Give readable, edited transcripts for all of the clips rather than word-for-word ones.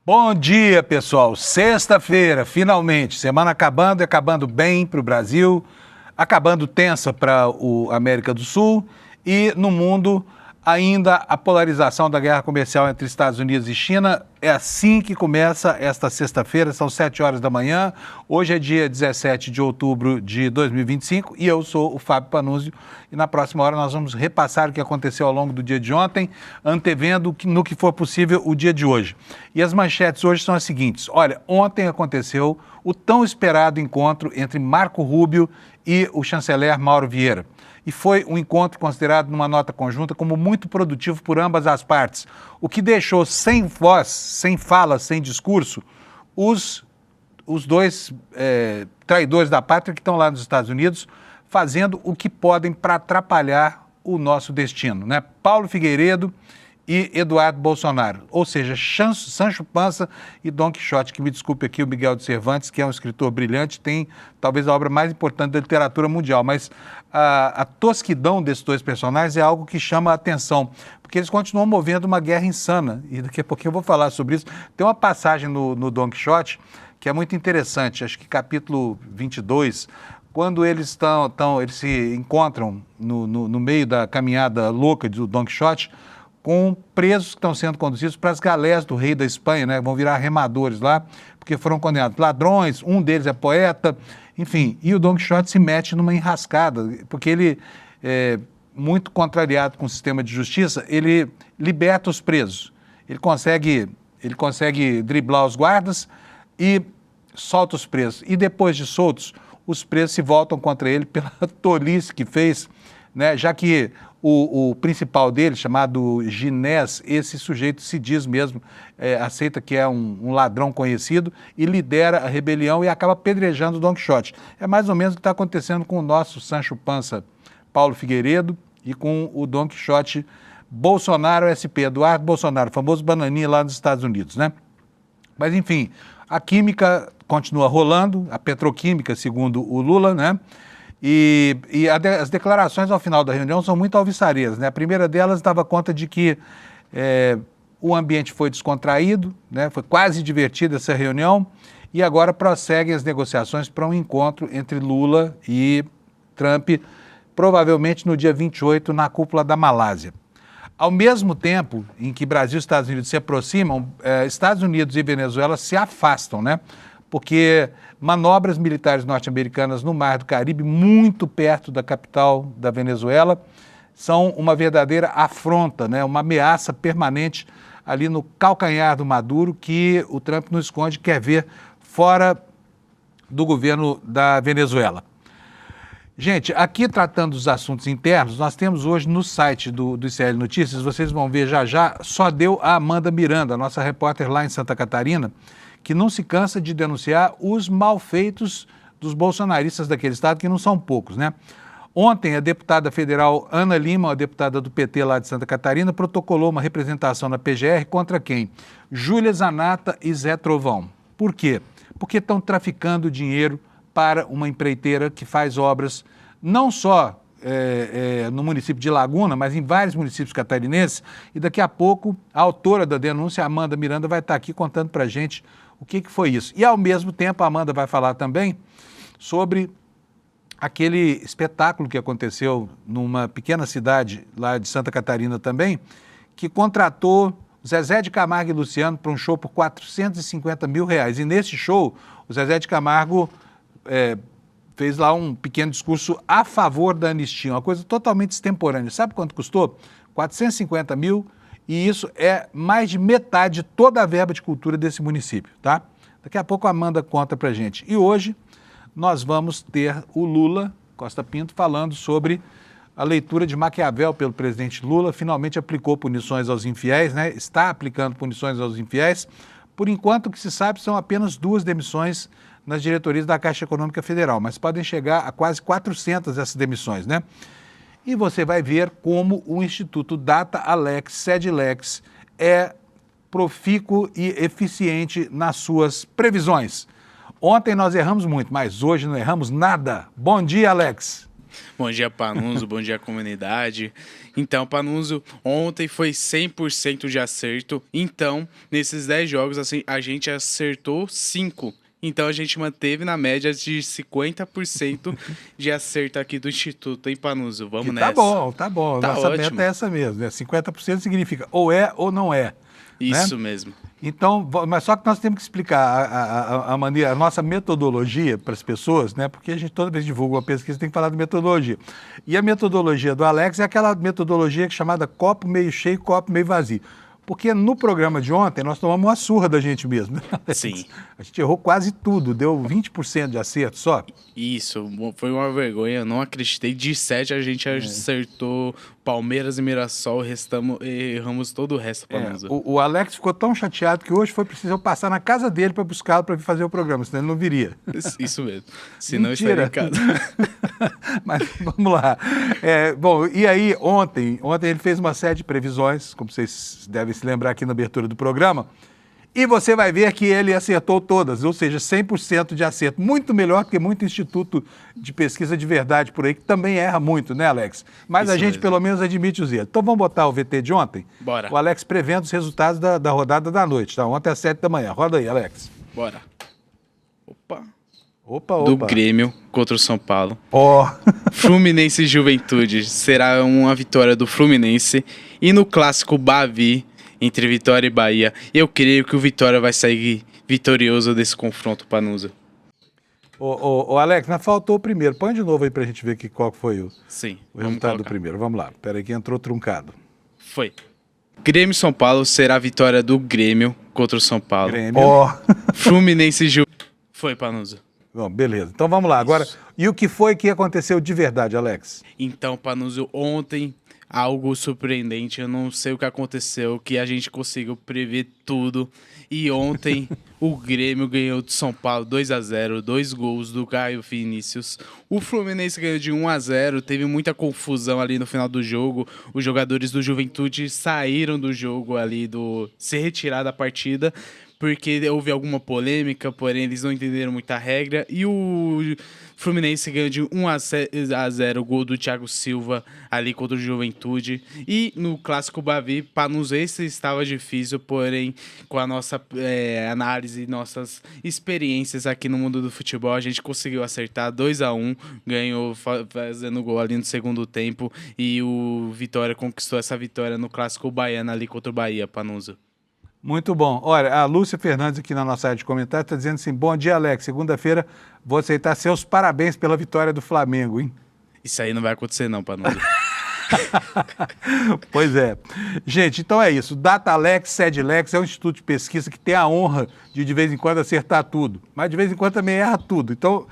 Bom dia, pessoal. Sexta-feira, finalmente. Semana acabando e acabando bem para o Brasil, acabando tensa para a América do Sul e no mundo ainda a polarização da guerra comercial entre Estados Unidos e China. É assim que começa esta sexta-feira, são 7 horas da manhã. Hoje é dia 17 de outubro de 2025 e eu sou o Fábio Panunzio. E na próxima hora nós vamos repassar o que aconteceu ao longo do dia de ontem, antevendo no que for possível o dia de hoje. E as manchetes hoje são as seguintes. Olha, ontem aconteceu o tão esperado encontro entre Marco Rubio e o chanceler Mauro Vieira. E foi um encontro considerado numa nota conjunta como muito produtivo por ambas as partes, o que deixou sem voz, sem fala, sem discurso, os dois traidores da pátria que estão lá nos Estados Unidos fazendo o que podem para atrapalhar o nosso destino, né? Paulo Figueiredo e Eduardo Bolsonaro, ou seja, Sancho Panza e Dom Quixote, que me desculpe aqui o Miguel de Cervantes, que é um escritor brilhante, tem talvez a obra mais importante da literatura mundial, mas a tosquidão desses dois personagens é algo que chama a atenção, porque eles continuam movendo uma guerra insana, e daqui a pouquinho eu vou falar sobre isso. Tem uma passagem no Dom Quixote que é muito interessante, acho que capítulo 22, quando eles se encontram no meio da caminhada louca do Dom Quixote, com presos que estão sendo conduzidos para as galés do rei da Espanha, né? Vão virar remadores lá, porque foram condenados ladrões, um deles é poeta, enfim. E o Dom Quixote se mete numa enrascada, porque ele, muito contrariado com o sistema de justiça, ele liberta os presos. Ele consegue driblar os guardas e solta os presos. E depois de soltos, os presos se voltam contra ele pela tolice que fez, né? Já que o principal dele, chamado Ginés, esse sujeito se diz mesmo, aceita que é um ladrão conhecido e lidera a rebelião e acaba apedrejando o Dom Quixote. É mais ou menos o que está acontecendo com o nosso Sancho Panza, Paulo Figueiredo, e com o Dom Quixote Bolsonaro SP, Eduardo Bolsonaro, famoso bananinha lá nos Estados Unidos, né? Mas, enfim, a química continua rolando, a petroquímica, segundo o Lula, né? E as declarações ao final da reunião são muito alviçarias, né? A primeira delas dava conta de que o ambiente foi descontraído, né? Foi quase divertida essa reunião e agora prosseguem as negociações para um encontro entre Lula e Trump, provavelmente no dia 28, na cúpula da Malásia. Ao mesmo tempo em que Brasil e Estados Unidos se aproximam, Estados Unidos e Venezuela se afastam, né? Porque manobras militares norte-americanas no Mar do Caribe, muito perto da capital da Venezuela, são uma verdadeira afronta, né? Uma ameaça permanente ali no calcanhar do Maduro, que o Trump não esconde, quer ver fora do governo da Venezuela. Gente, aqui tratando dos assuntos internos, nós temos hoje no site do ICL Notícias, vocês vão ver já, só deu a Amanda Miranda, nossa repórter lá em Santa Catarina, que não se cansa de denunciar os malfeitos dos bolsonaristas daquele estado, que não são poucos, né? Ontem, a deputada federal Ana Lima, a deputada do PT lá de Santa Catarina, protocolou uma representação na PGR contra quem? Júlia Zanata e Zé Trovão. Por quê? Porque estão traficando dinheiro para uma empreiteira que faz obras não só no município de Laguna, mas em vários municípios catarinenses. E daqui a pouco, a autora da denúncia, Amanda Miranda, vai estar aqui contando para a gente o que foi isso. E, ao mesmo tempo, a Amanda vai falar também sobre aquele espetáculo que aconteceu numa pequena cidade lá de Santa Catarina também, que contratou Zezé de Camargo e Luciano para um show por R$450 mil. E nesse show, o Zezé de Camargo fez lá um pequeno discurso a favor da anistia, uma coisa totalmente extemporânea. Sabe quanto custou? 450 mil, e isso é mais de metade de toda a verba de cultura desse município, tá? Daqui a pouco a Amanda conta pra gente. E hoje nós vamos ter o Lula, Costa Pinto, falando sobre a leitura de Maquiavel pelo presidente Lula. Finalmente aplicou punições aos infiéis, né? Está aplicando punições aos infiéis. Por enquanto, o que se sabe são apenas 2 demissões nas diretorias da Caixa Econômica Federal, mas podem chegar a quase 400 essas demissões, né? E você vai ver como o Instituto Data Alex, Sedilex, é profícuo e eficiente nas suas previsões. Ontem nós erramos muito, mas hoje não erramos nada. Bom dia, Alex. Bom dia, Panunzio. Bom dia, comunidade. Então, Panunzio, ontem foi 100% de acerto. Então, nesses 10 jogos, assim, a gente acertou 5. Então, a gente manteve na média de 50% de acerto aqui do Instituto, hein, Panunzio? Vamos nessa. Tá bom. Tá Nossa ótimo. meta é essa mesmo, né? 50% significa ou é ou não é. Isso né? mesmo. Então, mas só que nós temos que explicar a maneira, a nossa metodologia para as pessoas, né? Porque a gente toda vez divulga uma pesquisa tem que falar de metodologia. E a metodologia do Alex é aquela metodologia chamada copo meio cheio, copo meio vazio. Porque no programa de ontem nós tomamos uma surra da gente mesmo. Sim. A gente errou quase tudo, deu 20% de acerto só. Isso, foi uma vergonha, eu não acreditei. De 7 a gente acertou Palmeiras e Mirassol, erramos todo o resto. O Alex ficou tão chateado que hoje foi preciso eu passar na casa dele para buscá-lo para vir fazer o programa, senão ele não viria. Isso mesmo, senão eu Mentira. estaria em casa. Mas vamos lá. Bom, e aí ontem ele fez uma série de previsões, como vocês devem se lembrar aqui na abertura do programa, e você vai ver que ele acertou todas, ou seja, 100% de acerto. Muito melhor que muito instituto de pesquisa de verdade por aí, que também erra muito, né, Alex? Mas Isso a gente mesmo. pelo menos admite os erros. Então vamos botar o VT de ontem? Bora. O Alex prevendo os resultados da rodada da noite, tá? Ontem às 7 da manhã. Roda aí, Alex. Bora. Opa. Opa. Do Grêmio contra o São Paulo. Ó. Fluminense e Juventude será uma vitória do Fluminense. E no clássico Bavi, entre Vitória e Bahia, eu creio que o Vitória vai sair vitorioso desse confronto, Panunzio. Ô, Alex, mas faltou o primeiro. Põe de novo aí pra gente ver qual foi o resultado do primeiro. Vamos lá. Pera aí que entrou truncado. Foi. Grêmio e São Paulo será a vitória do Grêmio contra o São Paulo. Grêmio. Ó. Fluminense e Juventude. Foi, Panunzio. Bom, beleza. Então vamos lá. Agora, e o que foi que aconteceu de verdade, Alex? Então, Panunzio, ontem algo surpreendente, eu não sei o que aconteceu, que a gente conseguiu prever tudo. E ontem o Grêmio ganhou de São Paulo 2-0, 2 gols do Caio Vinícius. O Fluminense ganhou de 1-0, teve muita confusão ali no final do jogo. Os jogadores do Juventude saíram do jogo ali, se retirar da partida, porque houve alguma polêmica, porém eles não entenderam muita regra. E o Fluminense ganhou de 1-0 o gol do Thiago Silva ali contra o Juventude. E no clássico Bavi, Panunzio, esse estava difícil, porém com a nossa análise, nossas experiências aqui no mundo do futebol, a gente conseguiu acertar 2-1, ganhou fazendo gol ali no segundo tempo. E o Vitória conquistou essa vitória no clássico baiano ali contra o Bahia, Panunzio. Muito bom. Olha, a Lúcia Fernandes aqui na nossa área de comentários está dizendo assim, bom dia, Alex. Segunda-feira vou aceitar seus parabéns pela vitória do Flamengo, hein? Isso aí não vai acontecer não, Panunzio. Pois é. Gente, então é isso. DataLex, SEDLex é um instituto de pesquisa que tem a honra de vez em quando acertar tudo, mas de vez em quando também erra tudo. Então,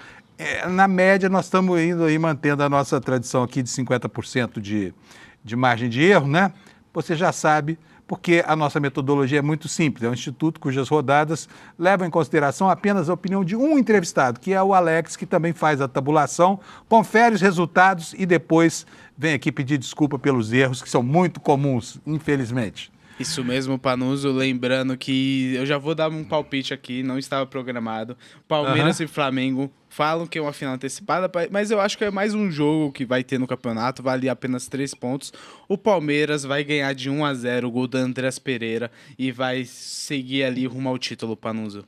na média, nós estamos indo aí mantendo a nossa tradição aqui de 50% de margem de erro, né? Você já sabe, porque a nossa metodologia é muito simples. É um instituto cujas rodadas levam em consideração apenas a opinião de um entrevistado, que é o Alex, que também faz a tabulação, confere os resultados e depois vem aqui pedir desculpa pelos erros, que são muito comuns, infelizmente. Isso mesmo, Panunzio, lembrando que eu já vou dar um palpite aqui, não estava programado. Palmeiras e Flamengo falam que é uma final antecipada, mas eu acho que é mais um jogo que vai ter no campeonato, vale apenas 3 pontos. O Palmeiras vai ganhar de 1-0 o gol do Andrés Pereira e vai seguir ali rumo ao título, Panunzio.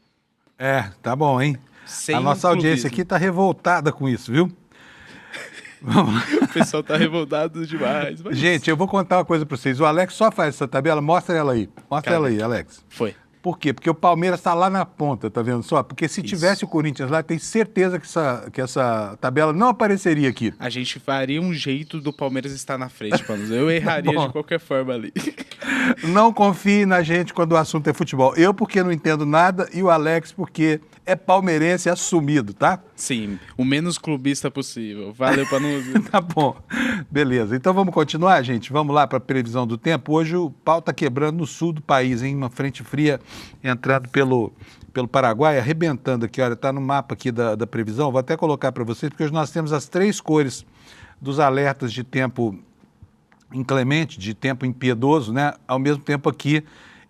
Tá bom, hein? Sem a nossa audiência aqui tá revoltada com isso, viu? O pessoal tá revoltado demais. Mas... Gente, eu vou contar uma coisa para vocês. O Alex só faz essa tabela, mostra ela aí. Mostra ela aí, Alex. Foi. Por quê? Porque o Palmeiras está lá na ponta, tá vendo só? Porque se tivesse o Corinthians lá, tem certeza que essa tabela não apareceria aqui. A gente faria um jeito do Palmeiras estar na frente, Panunzio. Eu erraria de qualquer forma ali. Não confie na gente quando o assunto é futebol. Eu porque não entendo nada e o Alex porque é palmeirense assumido, tá? Sim, o menos clubista possível. Valeu, Panunzio. Tá bom, beleza. Então vamos continuar, gente? Vamos lá para a previsão do tempo. Hoje o pau tá quebrando no sul do país, hein? Uma frente fria entrando pelo Paraguai, arrebentando aqui. Olha, tá no mapa aqui da previsão. Vou até colocar para vocês, porque hoje nós temos as 3 cores dos alertas de tempo inclemente, de tempo impiedoso, né? Ao mesmo tempo aqui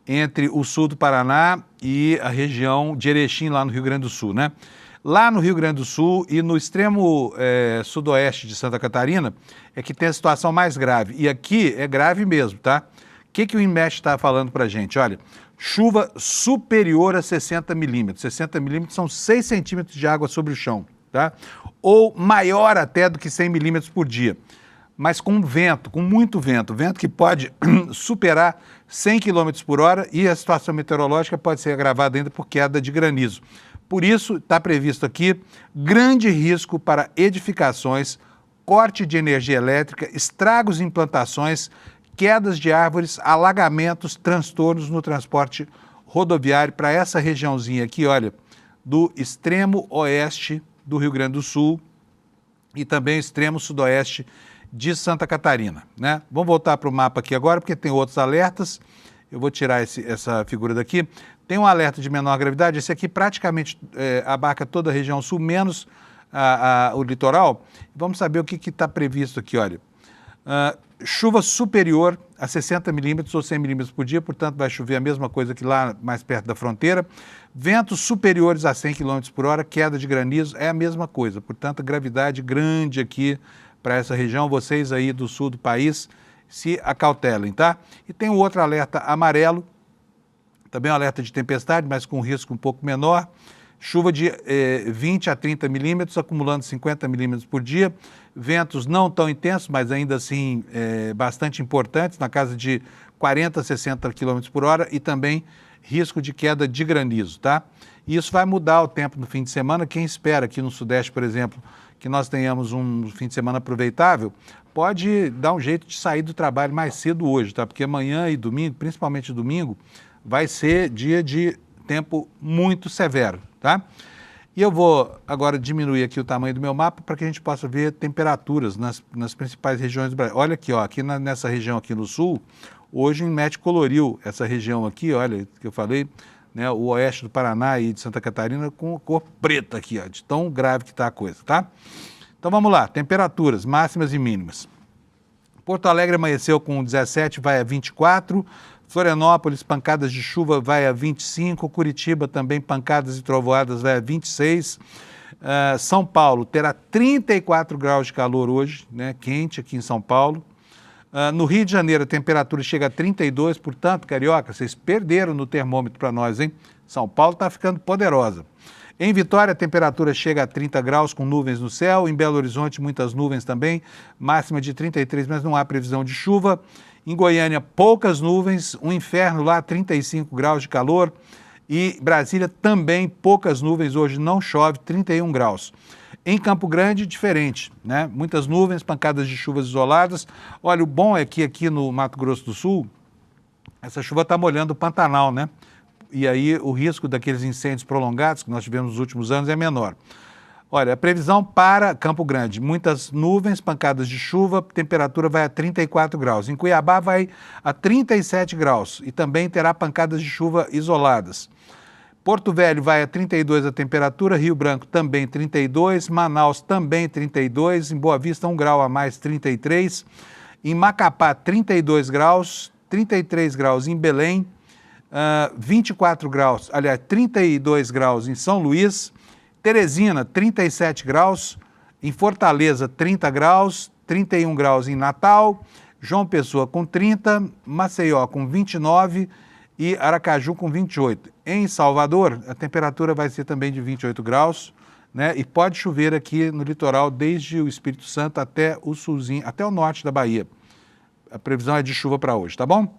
entre o sul do Paraná e a região de Erechim, lá no Rio Grande do Sul, né? Lá no Rio Grande do Sul e no extremo sudoeste de Santa Catarina é que tem a situação mais grave. E aqui é grave mesmo, tá? O que o INMET está falando para a gente? Olha, chuva superior a 60 milímetros. 60 milímetros são 6 centímetros de água sobre o chão, tá? Ou maior até do que 100 milímetros por dia. Mas com vento, com muito vento, vento que pode superar 100 km por hora e a situação meteorológica pode ser agravada ainda por queda de granizo. Por isso, está previsto aqui grande risco para edificações, corte de energia elétrica, estragos em plantações, quedas de árvores, alagamentos, transtornos no transporte rodoviário para essa regiãozinha aqui, olha, do extremo oeste do Rio Grande do Sul e também extremo sudoeste de Santa Catarina, né? Vamos voltar para o mapa aqui agora, porque tem outros alertas. Eu vou tirar essa figura daqui. Tem um alerta de menor gravidade, esse aqui praticamente abarca toda a região sul, menos o litoral. Vamos saber o que está previsto aqui, olha. Chuva superior a 60 milímetros ou 100 milímetros por dia, portanto vai chover a mesma coisa que lá mais perto da fronteira. Ventos superiores a 100 km por hora, queda de granizo, é a mesma coisa. Portanto, gravidade grande aqui para essa região, vocês aí do sul do país se acautelem, tá? E tem um outro alerta amarelo, também um alerta de tempestade, mas com risco um pouco menor. Chuva de 20 a 30 milímetros, acumulando 50 milímetros por dia. Ventos não tão intensos, mas ainda assim bastante importantes, na casa de 40 a 60 km por hora e também risco de queda de granizo, tá? E isso vai mudar o tempo no fim de semana. Quem espera aqui no Sudeste, por exemplo, que nós tenhamos um fim de semana aproveitável, pode dar um jeito de sair do trabalho mais cedo hoje, tá? Porque amanhã e domingo, principalmente domingo, vai ser dia de tempo muito severo, tá? E eu vou agora diminuir aqui o tamanho do meu mapa para que a gente possa ver temperaturas nas principais regiões do Brasil. Olha aqui, ó, aqui nessa região aqui no sul, hoje o INMET coloriu essa região aqui, olha, que eu falei, né, o oeste do Paraná e de Santa Catarina com cor preta aqui, ó, de tão grave que está a coisa, tá? Então vamos lá, temperaturas máximas e mínimas. Porto Alegre amanheceu com 17, vai a 24, Florianópolis, pancadas de chuva, vai a 25, Curitiba também pancadas e trovoadas, vai a 26, São Paulo terá 34 graus de calor hoje, né, quente aqui em São Paulo. No Rio de Janeiro, a temperatura chega a 32, portanto, carioca, vocês perderam no termômetro para nós, hein? São Paulo está ficando poderosa. Em Vitória, a temperatura chega a 30 graus com nuvens no céu. Em Belo Horizonte, muitas nuvens também, máxima de 33, mas não há previsão de chuva. Em Goiânia, poucas nuvens, um inferno lá, 35 graus de calor. E Brasília também, poucas nuvens, hoje não chove, 31 graus. Em Campo Grande, diferente, né? Muitas nuvens, pancadas de chuvas isoladas. Olha, o bom é que aqui no Mato Grosso do Sul, essa chuva está molhando o Pantanal, né? E aí o risco daqueles incêndios prolongados que nós tivemos nos últimos anos é menor. Olha, a previsão para Campo Grande, muitas nuvens, pancadas de chuva, temperatura vai a 34 graus. Em Cuiabá vai a 37 graus e também terá pancadas de chuva isoladas. Porto Velho vai a 32 a temperatura, Rio Branco também 32, Manaus também 32, em Boa Vista 1 grau a mais, 33, em Macapá 32 graus, 33 graus em Belém, 24 graus, aliás, 32 graus em São Luís, Teresina 37 graus, em Fortaleza 30 graus, 31 graus em Natal, João Pessoa com 30, Maceió com 29 e Aracaju com 28. Em Salvador, a temperatura vai ser também de 28 graus, né? E pode chover aqui no litoral desde o Espírito Santo até o sulzinho, até o norte da Bahia. A previsão é de chuva para hoje, tá bom?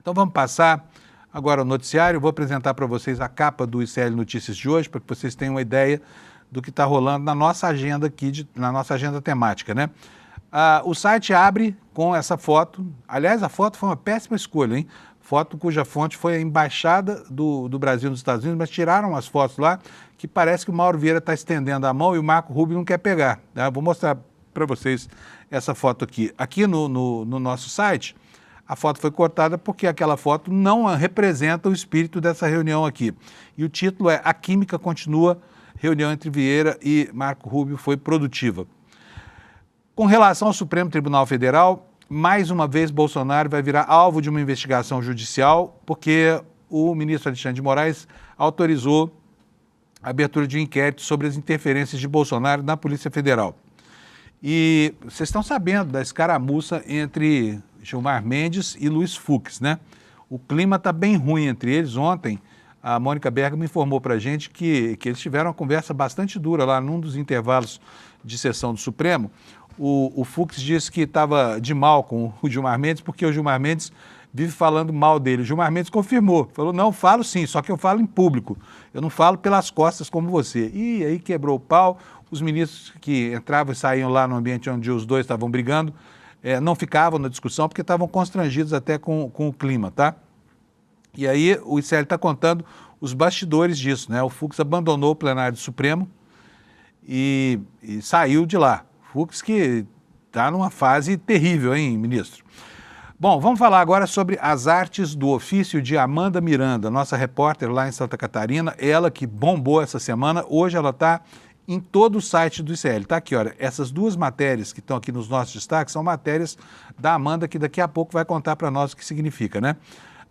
Então vamos passar agora o noticiário. Vou apresentar para vocês a capa do ICL Notícias de hoje, para que vocês tenham uma ideia do que está rolando na nossa agenda aqui, na nossa agenda temática, né? O site abre com essa foto. Aliás, a foto foi uma péssima escolha, hein? Foto cuja fonte foi a Embaixada do Brasil nos Estados Unidos, mas tiraram as fotos lá, que parece que o Mauro Vieira está estendendo a mão e o Marco Rubio não quer pegar, tá? Vou mostrar para vocês essa foto aqui. Aqui no nosso site, a foto foi cortada porque aquela foto não representa o espírito dessa reunião aqui. E o título é A Química Continua, reunião entre Vieira e Marco Rubio foi produtiva. Com relação ao Supremo Tribunal Federal, mais uma vez Bolsonaro vai virar alvo de uma investigação judicial porque o ministro Alexandre de Moraes autorizou abertura de um inquérito sobre as interferências de Bolsonaro na Polícia Federal. E vocês estão sabendo da escaramuça entre Gilmar Mendes e Luiz Fux, né? O clima está bem ruim entre eles. Ontem, a Mônica Bergamo informou para a gente que eles tiveram uma conversa bastante dura lá num dos intervalos de sessão do Supremo. O Fux disse que estava de mal com o Gilmar Mendes porque o Gilmar Mendes vive falando mal dele. O Gilmar Mendes confirmou, falou, não, falo sim, só que eu falo em público, eu não falo pelas costas como você. E aí quebrou o pau, os ministros que entravam e saíam lá no ambiente onde os dois estavam brigando, não ficavam na discussão porque estavam constrangidos até com o clima, tá? E aí o ICL está contando os bastidores disso, né? O Fux abandonou o plenário do Supremo e saiu de lá. Fux que está numa fase terrível, hein, ministro? Bom, vamos falar agora sobre as artes do ofício de Amanda Miranda, nossa repórter lá em Santa Catarina, ela que bombou essa semana, hoje ela está em todo o site do ICL. Tá aqui, olha, essas duas matérias que estão aqui nos nossos destaques são matérias da Amanda que daqui a pouco vai contar para nós o que significa, né?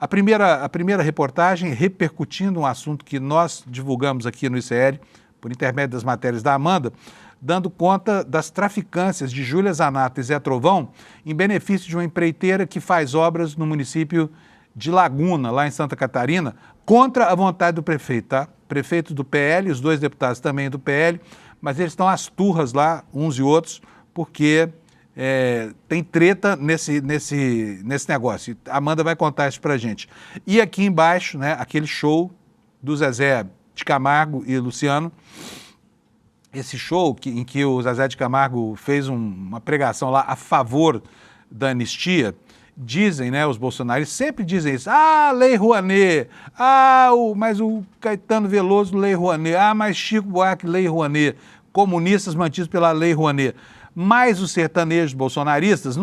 A primeira reportagem repercutindo um assunto que nós divulgamos aqui no ICL, por intermédio das matérias da Amanda, dando conta das traficâncias de Júlia Zanato e Zé Trovão em benefício de uma empreiteira que faz obras no município de Laguna, lá em Santa Catarina, contra a vontade do prefeito, tá? Prefeito do PL, os dois deputados também do PL, mas eles estão às turras lá, uns e outros, porque tem treta nesse negócio. A Amanda vai contar isso pra gente. E aqui embaixo, né, aquele show do Zezé de Camargo e Luciano, esse show em que o Zezé de Camargo fez uma pregação lá a favor da anistia, dizem, né, os bolsonaristas sempre dizem isso, Lei Rouanet, mas o Caetano Veloso, Lei Rouanet, mas Chico Buarque, Lei Rouanet, comunistas mantidos pela Lei Rouanet. Mas os sertanejos bolsonaristas,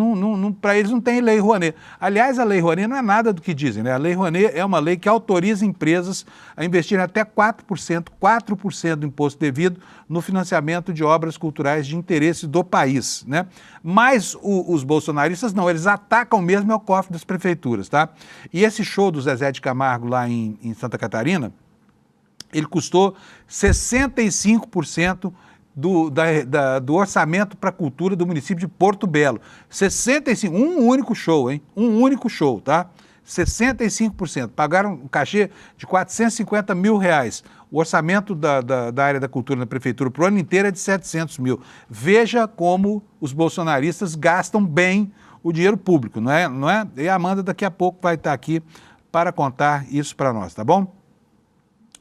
para eles não tem Lei Rouanet. Aliás, a Lei Rouanet não é nada do que dizem, né? A Lei Rouanet é uma lei que autoriza empresas a investirem até 4% do imposto devido no financiamento de obras culturais de interesse do país, né? Mas os bolsonaristas não, eles atacam mesmo ao cofre das prefeituras, tá? E esse show do Zezé de Camargo lá em Santa Catarina, ele custou 65% do orçamento para a cultura do município de Porto Belo. 65%, um único show, hein? Um único show, tá? 65%. Pagaram um cachê de R$450 mil. O orçamento da área da cultura na prefeitura para o ano inteiro é de 700 mil. Veja como os bolsonaristas gastam bem o dinheiro público, não é? E a Amanda daqui a pouco vai estar aqui para contar isso para nós, tá bom?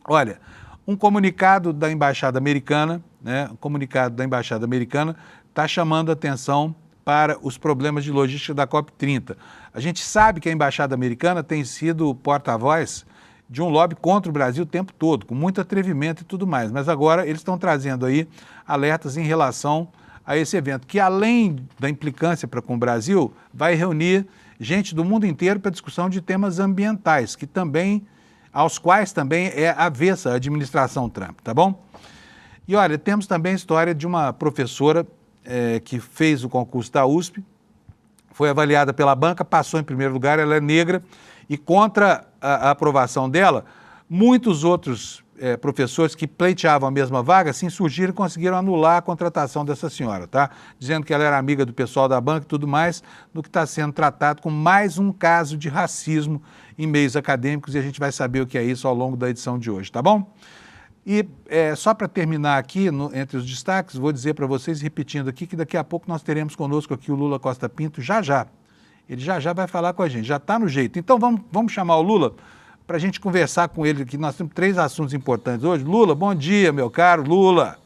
Olha, um comunicado da Embaixada Americana, né? O comunicado da Embaixada Americana está chamando a atenção para os problemas de logística da COP30. A gente sabe que a Embaixada Americana tem sido porta-voz de um lobby contra o Brasil o tempo todo, com muito atrevimento e tudo mais, mas agora eles estão trazendo aí alertas em relação a esse evento, que além da implicância com o Brasil, vai reunir gente do mundo inteiro para discussão de temas ambientais, aos quais também é avessa a administração Trump, tá bom? E olha, temos também a história de uma professora que fez o concurso da USP, foi avaliada pela banca, passou em primeiro lugar, ela é negra, e contra a aprovação dela, muitos outros professores que pleiteavam a mesma vaga se insurgiram e conseguiram anular a contratação dessa senhora, tá? Dizendo que ela era amiga do pessoal da banca e tudo mais, no que está sendo tratado com mais um caso de racismo em meios acadêmicos, e a gente vai saber o que é isso ao longo da edição de hoje, tá bom? E só para terminar aqui, entre os destaques, vou dizer para vocês, repetindo aqui, que daqui a pouco nós teremos conosco aqui o Lula Costa Pinto, já. Ele já vai falar com a gente, já está no jeito. Então vamos chamar o Lula para a gente conversar com ele, que nós temos 3 assuntos importantes hoje. Lula, bom dia, meu caro Lula.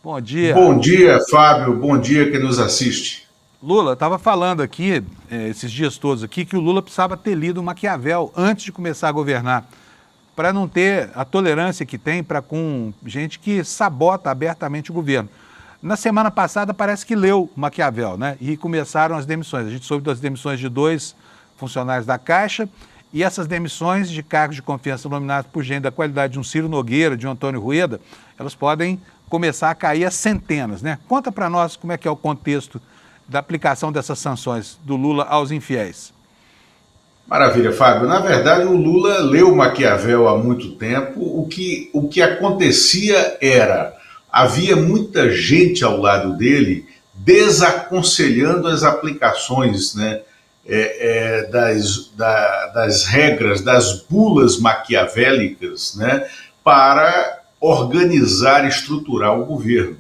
Bom dia. Bom dia, Fábio. Bom dia quem nos assiste. Lula, estava falando aqui, esses dias todos aqui, que o Lula precisava ter lido Maquiavel antes de começar a governar, para não ter a tolerância que tem para com gente que sabota abertamente o governo. Na semana passada parece que leu Maquiavel, né? E começaram as demissões. A gente soube das demissões de 2 funcionários da Caixa e essas demissões de cargos de confiança nominados por gente da qualidade de um Ciro Nogueira, de um Antônio Rueda, elas podem começar a cair a centenas, né? Conta para nós como é que é o contexto da aplicação dessas sanções do Lula aos infiéis. Maravilha, Fábio. Na verdade, o Lula leu Maquiavel há muito tempo. O que acontecia era, havia muita gente ao lado dele desaconselhando as aplicações, né, das regras, das bulas maquiavélicas, né, para organizar e estruturar o governo.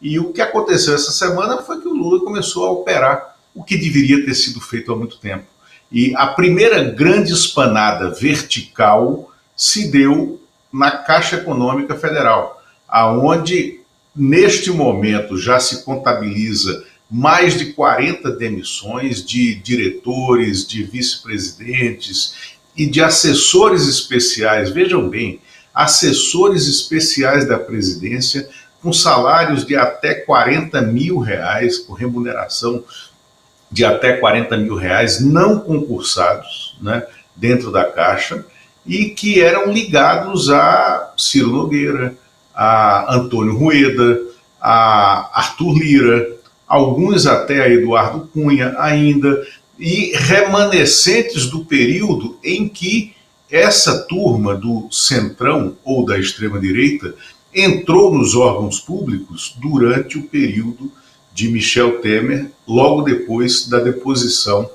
E o que aconteceu essa semana foi que o Lula começou a operar o que deveria ter sido feito há muito tempo. E a primeira grande espanada vertical se deu na Caixa Econômica Federal, aonde neste momento já se contabiliza mais de 40 demissões de diretores, de vice-presidentes e de assessores especiais. Vejam bem, assessores especiais da presidência com salários de até R$ 40 mil, com remuneração de até R$ 40 mil, não concursados, né, dentro da Caixa, e que eram ligados a Ciro Nogueira, a Antônio Rueda, a Arthur Lira, alguns até a Eduardo Cunha ainda, e remanescentes do período em que essa turma do centrão ou da extrema-direita entrou nos órgãos públicos durante o período de Michel Temer, logo depois da deposição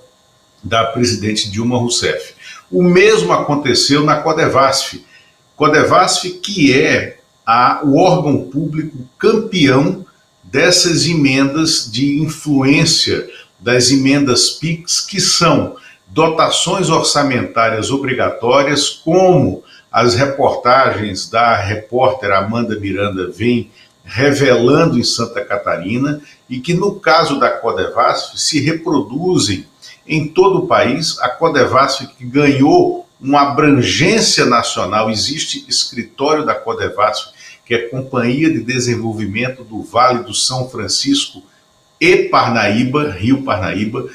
da presidente Dilma Rousseff. O mesmo aconteceu na Codevasf. Codevasf, que é o órgão público campeão dessas emendas de influência, das emendas PIX, que são dotações orçamentárias obrigatórias, como as reportagens da repórter Amanda Miranda vêm revelando em Santa Catarina, e que no caso da Codevasf se reproduzem em todo o país. A Codevasf, que ganhou uma abrangência nacional, existe escritório da Codevasf, que é Companhia de Desenvolvimento do Vale do São Francisco e Parnaíba, Rio Parnaíba,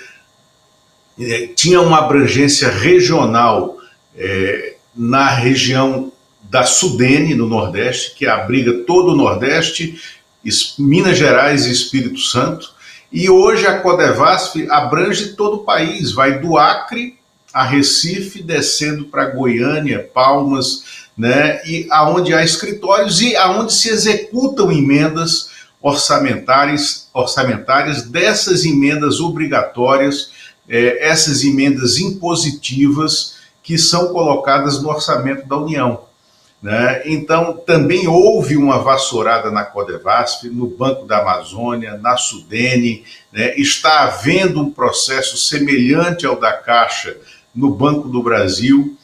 tinha uma abrangência regional na região da Sudene, no Nordeste, que abriga todo o Nordeste, Minas Gerais e Espírito Santo, e hoje a Codevasf abrange todo o país, vai do Acre a Recife, descendo para Goiânia, Palmas, né, e aonde há escritórios e aonde se executam emendas orçamentárias dessas emendas obrigatórias, essas emendas impositivas que são colocadas no orçamento da União. Né? Então, também houve uma vassourada na Codevasf, no Banco da Amazônia, na Sudene, né? Está havendo um processo semelhante ao da Caixa no Banco do Brasil.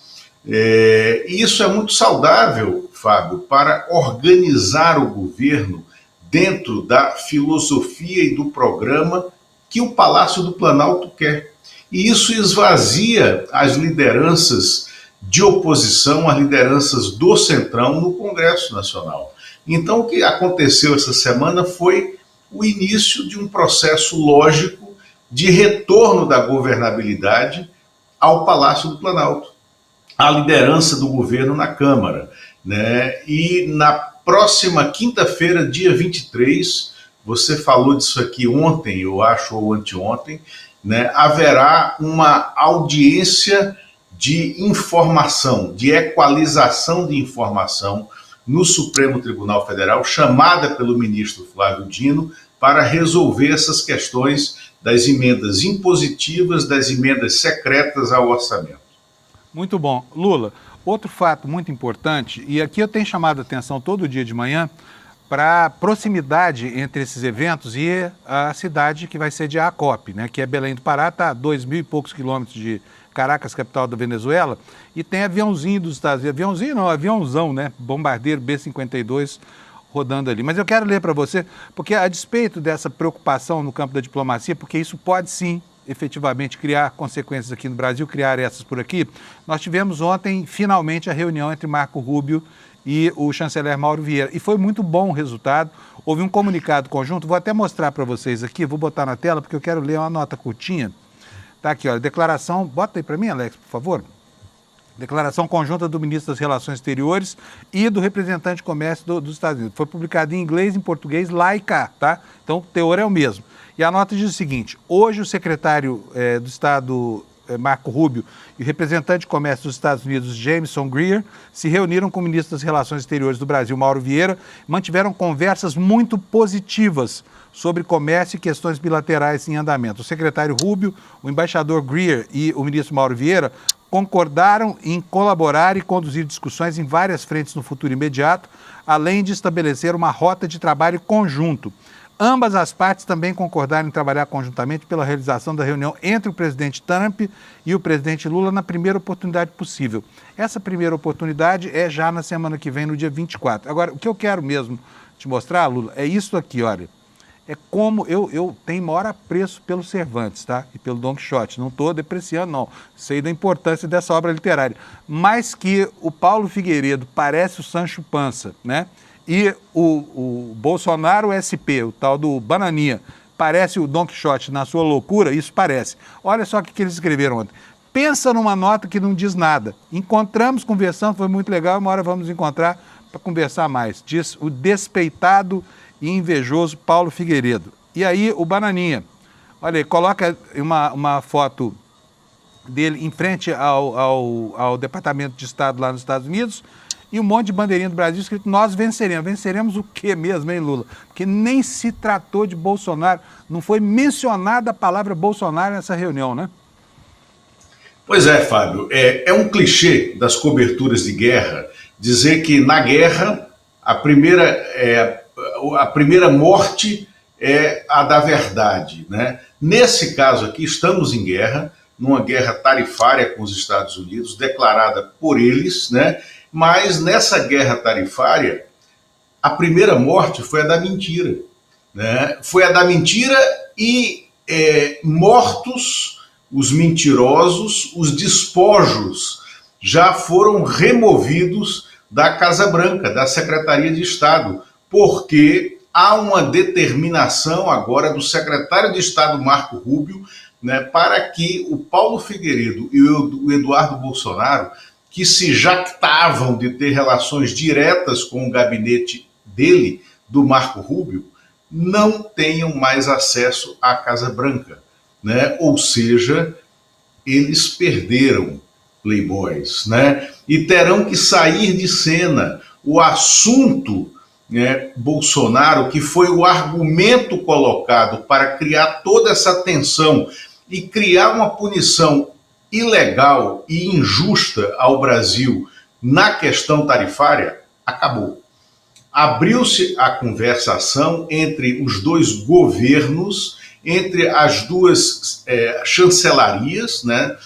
E isso é muito saudável, Fábio, para organizar o governo dentro da filosofia e do programa que o Palácio do Planalto quer. E isso esvazia as lideranças de oposição, as lideranças do Centrão no Congresso Nacional. Então, o que aconteceu essa semana foi o início de um processo lógico de retorno da governabilidade ao Palácio do Planalto, à liderança do governo na Câmara, né? E na próxima quinta-feira, dia 23, você falou disso aqui ontem, eu acho, ou anteontem, né? Haverá uma audiência de informação, de equalização de informação no Supremo Tribunal Federal, chamada pelo ministro Flávio Dino, para resolver essas questões das emendas impositivas, das emendas secretas ao orçamento. Muito bom. Lula, outro fato muito importante, e aqui eu tenho chamado a atenção todo dia de manhã, para a proximidade entre esses eventos e a cidade que vai sediar a COP, né, que é Belém do Pará, está a 2.000 e poucos quilômetros de Caracas, capital da Venezuela, e tem aviãozinho dos Estados Unidos, aviãozinho não, aviãozão, né, bombardeiro B-52 rodando ali. Mas eu quero ler para você, porque a despeito dessa preocupação no campo da diplomacia, porque isso pode sim, efetivamente, criar consequências aqui no Brasil, criar essas por aqui, nós tivemos ontem, finalmente, a reunião entre Marco Rubio e o chanceler Mauro Vieira, e foi muito bom o resultado. Houve um comunicado conjunto, vou até mostrar para vocês aqui, vou botar na tela, porque eu quero ler uma nota curtinha. Está aqui, olha, declaração, bota aí para mim, Alex, por favor. Declaração conjunta do ministro das Relações Exteriores e do representante de comércio dos Estados Unidos. Foi publicado em inglês, em português, lá e cá, tá? Então, o teor é o mesmo. E a nota diz o seguinte: hoje o secretário do Estado Marco Rubio e o representante de comércio dos Estados Unidos, Jamieson Greer, se reuniram com o ministro das Relações Exteriores do Brasil, Mauro Vieira, e mantiveram conversas muito positivas sobre comércio e questões bilaterais em andamento. O secretário Rubio, o embaixador Greer e o ministro Mauro Vieira concordaram em colaborar e conduzir discussões em várias frentes no futuro imediato, além de estabelecer uma rota de trabalho conjunto. Ambas as partes também concordaram em trabalhar conjuntamente pela realização da reunião entre o presidente Trump e o presidente Lula na primeira oportunidade possível. Essa primeira oportunidade é já na semana que vem, no dia 24. Agora, o que eu quero mesmo te mostrar, Lula, é isso aqui, olha. É como eu tenho maior apreço pelo Cervantes, tá? E pelo Don Quixote. Não estou depreciando, não. Sei da importância dessa obra literária. Mas que o Paulo Figueiredo parece o Sancho Panza, né? E o Bolsonaro, o SP, o tal do Bananinha, parece o Don Quixote na sua loucura, isso parece. Olha só o que eles escreveram ontem. Pensa numa nota que não diz nada. Encontramos, conversando, foi muito legal, uma hora vamos encontrar para conversar mais. Diz o despeitado e invejoso Paulo Figueiredo. E aí o Bananinha, olha aí, coloca uma foto dele em frente ao Departamento de Estado lá nos Estados Unidos e um monte de bandeirinha do Brasil escrito nós venceremos. Venceremos o quê mesmo, hein, Lula? Porque nem se tratou de Bolsonaro, não foi mencionada a palavra Bolsonaro nessa reunião, né? Pois é, Fábio, é um clichê das coberturas de guerra dizer que na guerra a primeira morte é a da verdade, né? Nesse caso aqui, estamos em guerra, numa guerra tarifária com os Estados Unidos, declarada por eles, né? Mas nessa guerra tarifária, a primeira morte foi a da mentira, né? Foi a da mentira e mortos os mentirosos, os despojos já foram removidos da Casa Branca, da Secretaria de Estado, porque há uma determinação agora do secretário de Estado, Marco Rubio, né, para que o Paulo Figueiredo e o Eduardo Bolsonaro, que se jactavam de ter relações diretas com o gabinete dele, do Marco Rubio, não tenham mais acesso à Casa Branca, né? Ou seja, eles perderam, playboys, né? E terão que sair de cena. O assunto, né, Bolsonaro, que foi o argumento colocado para criar toda essa tensão e criar uma punição ilegal e injusta ao Brasil na questão tarifária, acabou. Abriu-se a conversação entre os dois governos, entre as duas chancelarias, né?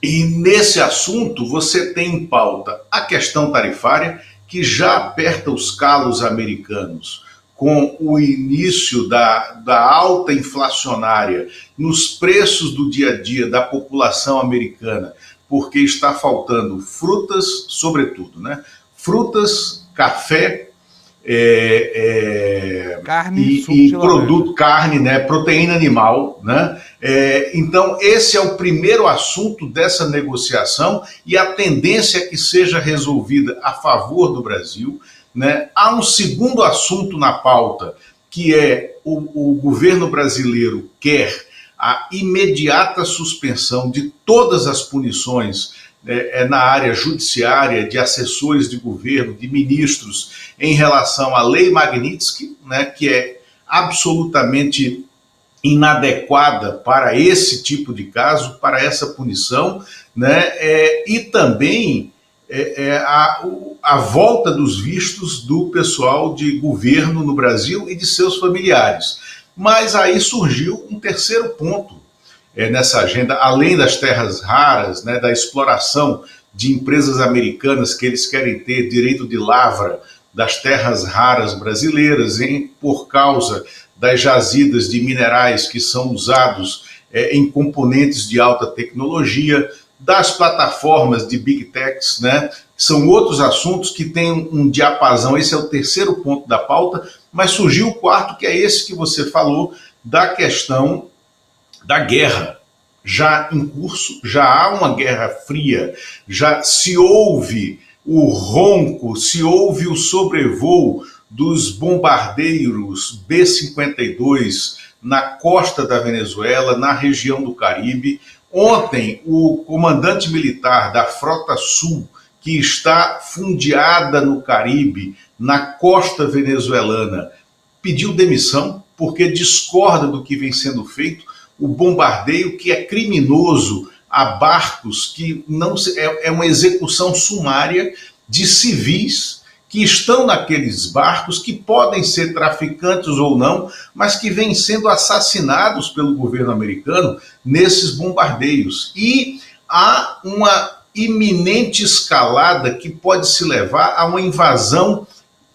E nesse assunto você tem em pauta a questão tarifária, que já aperta os calos americanos com o início da alta inflacionária nos preços do dia a dia da população americana, porque está faltando frutas, sobretudo, né? Frutas, café, carne e produto, carne, né? Proteína animal, né? Então, esse é o primeiro assunto dessa negociação e a tendência é que seja resolvida a favor do Brasil, né? Há um segundo assunto na pauta, que é o governo brasileiro quer a imediata suspensão de todas as punições na área judiciária, de assessores de governo, de ministros, em relação à Lei Magnitsky, né, que é absolutamente inadequada para esse tipo de caso, para essa punição, né, e também a volta dos vistos do pessoal de governo no Brasil e de seus familiares. Mas aí surgiu um terceiro ponto nessa agenda, além das terras raras, né, da exploração de empresas americanas que eles querem ter direito de lavra das terras raras brasileiras, por causa das jazidas de minerais que são usados em componentes de alta tecnologia, das plataformas de Big Techs, né? São outros assuntos que têm um diapasão. Esse é o terceiro ponto da pauta, mas surgiu o quarto, que é esse que você falou, da questão da guerra já em curso. Já há uma guerra fria, já se ouve o ronco, se ouve o sobrevoo dos bombardeiros B-52 na costa da Venezuela, na região do Caribe, Ontem, o comandante militar da Frota Sul, que está fundeada no Caribe, na costa venezuelana, pediu demissão porque discorda do que vem sendo feito, o bombardeio que é criminoso a barcos que não é uma execução sumária de civis que estão naqueles barcos, que podem ser traficantes ou não, mas que vêm sendo assassinados pelo governo americano nesses bombardeios. E há uma iminente escalada que pode se levar a uma invasão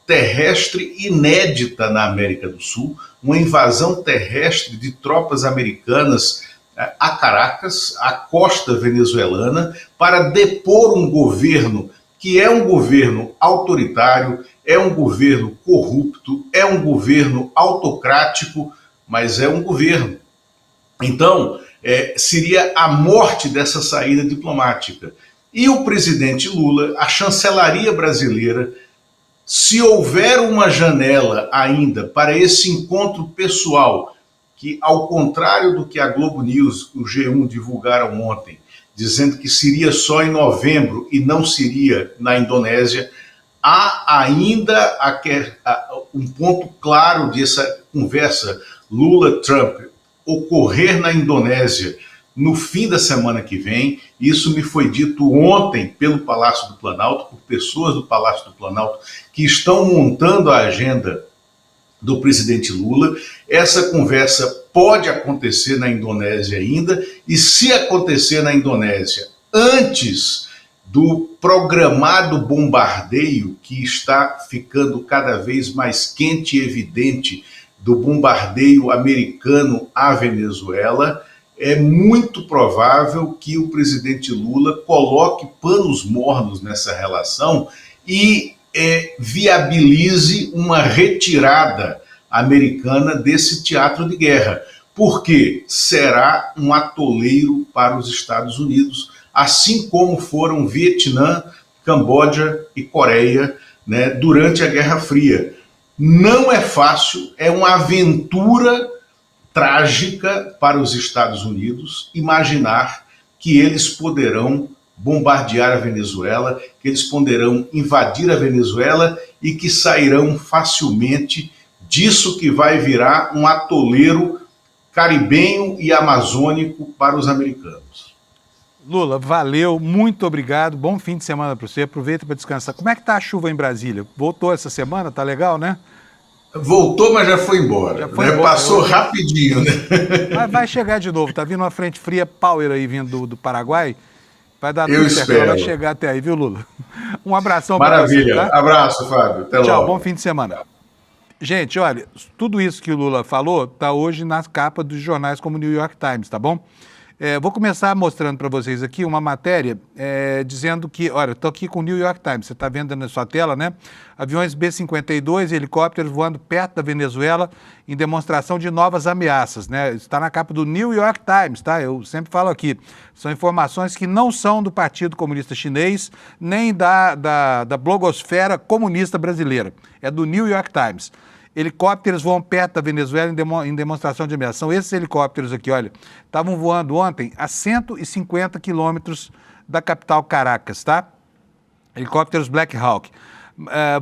terrestre inédita na América do Sul, uma invasão terrestre de tropas americanas a Caracas, a costa venezuelana, para depor um governo que é um governo autoritário, é um governo corrupto, é um governo autocrático, mas é um governo. Então, seria a morte dessa saída diplomática. E o presidente Lula, a chancelaria brasileira, se houver uma janela ainda para esse encontro pessoal, que ao contrário do que a Globo News, o G1 divulgaram ontem, dizendo que seria só em novembro e não seria na Indonésia, há ainda um ponto claro dessa conversa Lula-Trump ocorrer na Indonésia no fim da semana que vem. Isso me foi dito ontem pelo Palácio do Planalto, por pessoas do Palácio do Planalto que estão montando a agenda do presidente Lula. Essa conversa pode acontecer na Indonésia ainda, e se acontecer na Indonésia antes do programado bombardeio, que está ficando cada vez mais quente e evidente, do bombardeio americano à Venezuela, é muito provável que o presidente Lula coloque panos mornos nessa relação e viabilize uma retirada americana desse teatro de guerra, porque será um atoleiro para os Estados Unidos, assim como foram Vietnã, Camboja e Coreia, né, durante a Guerra Fria. Não é fácil, é uma aventura trágica para os Estados Unidos imaginar que eles poderão bombardear a Venezuela, que eles poderão invadir a Venezuela e que sairão facilmente disso que vai virar um atoleiro caribenho e amazônico para os americanos. Lula, valeu, muito obrigado, bom fim de semana para você, aproveita para descansar. Como é que tá a chuva em Brasília? Voltou essa semana, tá legal, né? Voltou, mas já foi embora. Já foi embora. Passou rapidinho, né? Mas vai chegar de novo, tá vindo uma frente fria power aí vindo do Paraguai. Vai dar tudo certo, vai chegar até aí, viu, Lula? Um abração para você. Maravilha, tá? Abraço, Fábio. Até Tchau, logo. Bom fim de semana. Gente, olha, tudo isso que o Lula falou tá hoje nas capas dos jornais como o New York Times, tá bom? Vou começar mostrando para vocês aqui uma matéria dizendo que, olha, estou aqui com o New York Times, você está vendo na sua tela, né? Aviões B-52 e helicópteros voando perto da Venezuela em demonstração de novas ameaças, né? Está na capa do New York Times, tá? Eu sempre falo aqui, são informações que não são do Partido Comunista Chinês, nem da blogosfera comunista brasileira, é do New York Times. Helicópteros voam perto da Venezuela em demonstração de ameaça. São esses helicópteros aqui, olha, estavam voando ontem a 150 quilômetros da capital Caracas, tá? Helicópteros Black Hawk.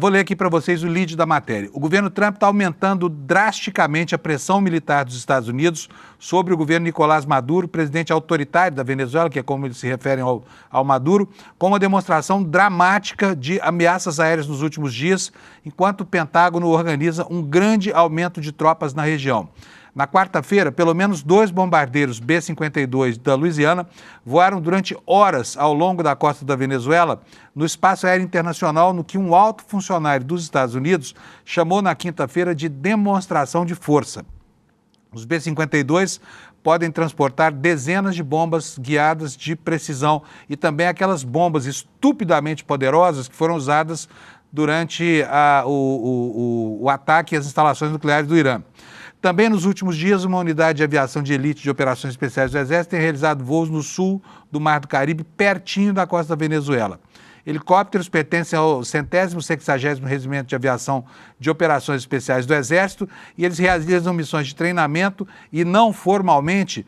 Vou ler aqui para vocês o lead da matéria. O governo Trump está aumentando drasticamente a pressão militar dos Estados Unidos sobre o governo Nicolás Maduro, presidente autoritário da Venezuela, que é como eles se referem ao Maduro, com uma demonstração dramática de ameaças aéreas nos últimos dias, enquanto o Pentágono organiza um grande aumento de tropas na região. Na quarta-feira, pelo menos 2 bombardeiros B-52 da Louisiana voaram durante horas ao longo da costa da Venezuela, no espaço aéreo internacional, no que um alto funcionário dos Estados Unidos chamou na quinta-feira de demonstração de força. Os B-52 podem transportar dezenas de bombas guiadas de precisão e também aquelas bombas estupidamente poderosas que foram usadas durante o ataque às instalações nucleares do Irã. Também nos últimos dias, uma unidade de aviação de elite de operações especiais do Exército tem realizado voos no sul do Mar do Caribe, pertinho da costa da Venezuela. Helicópteros pertencem ao 160º Regimento de Aviação de Operações Especiais do Exército e eles realizam missões de treinamento e não formalmente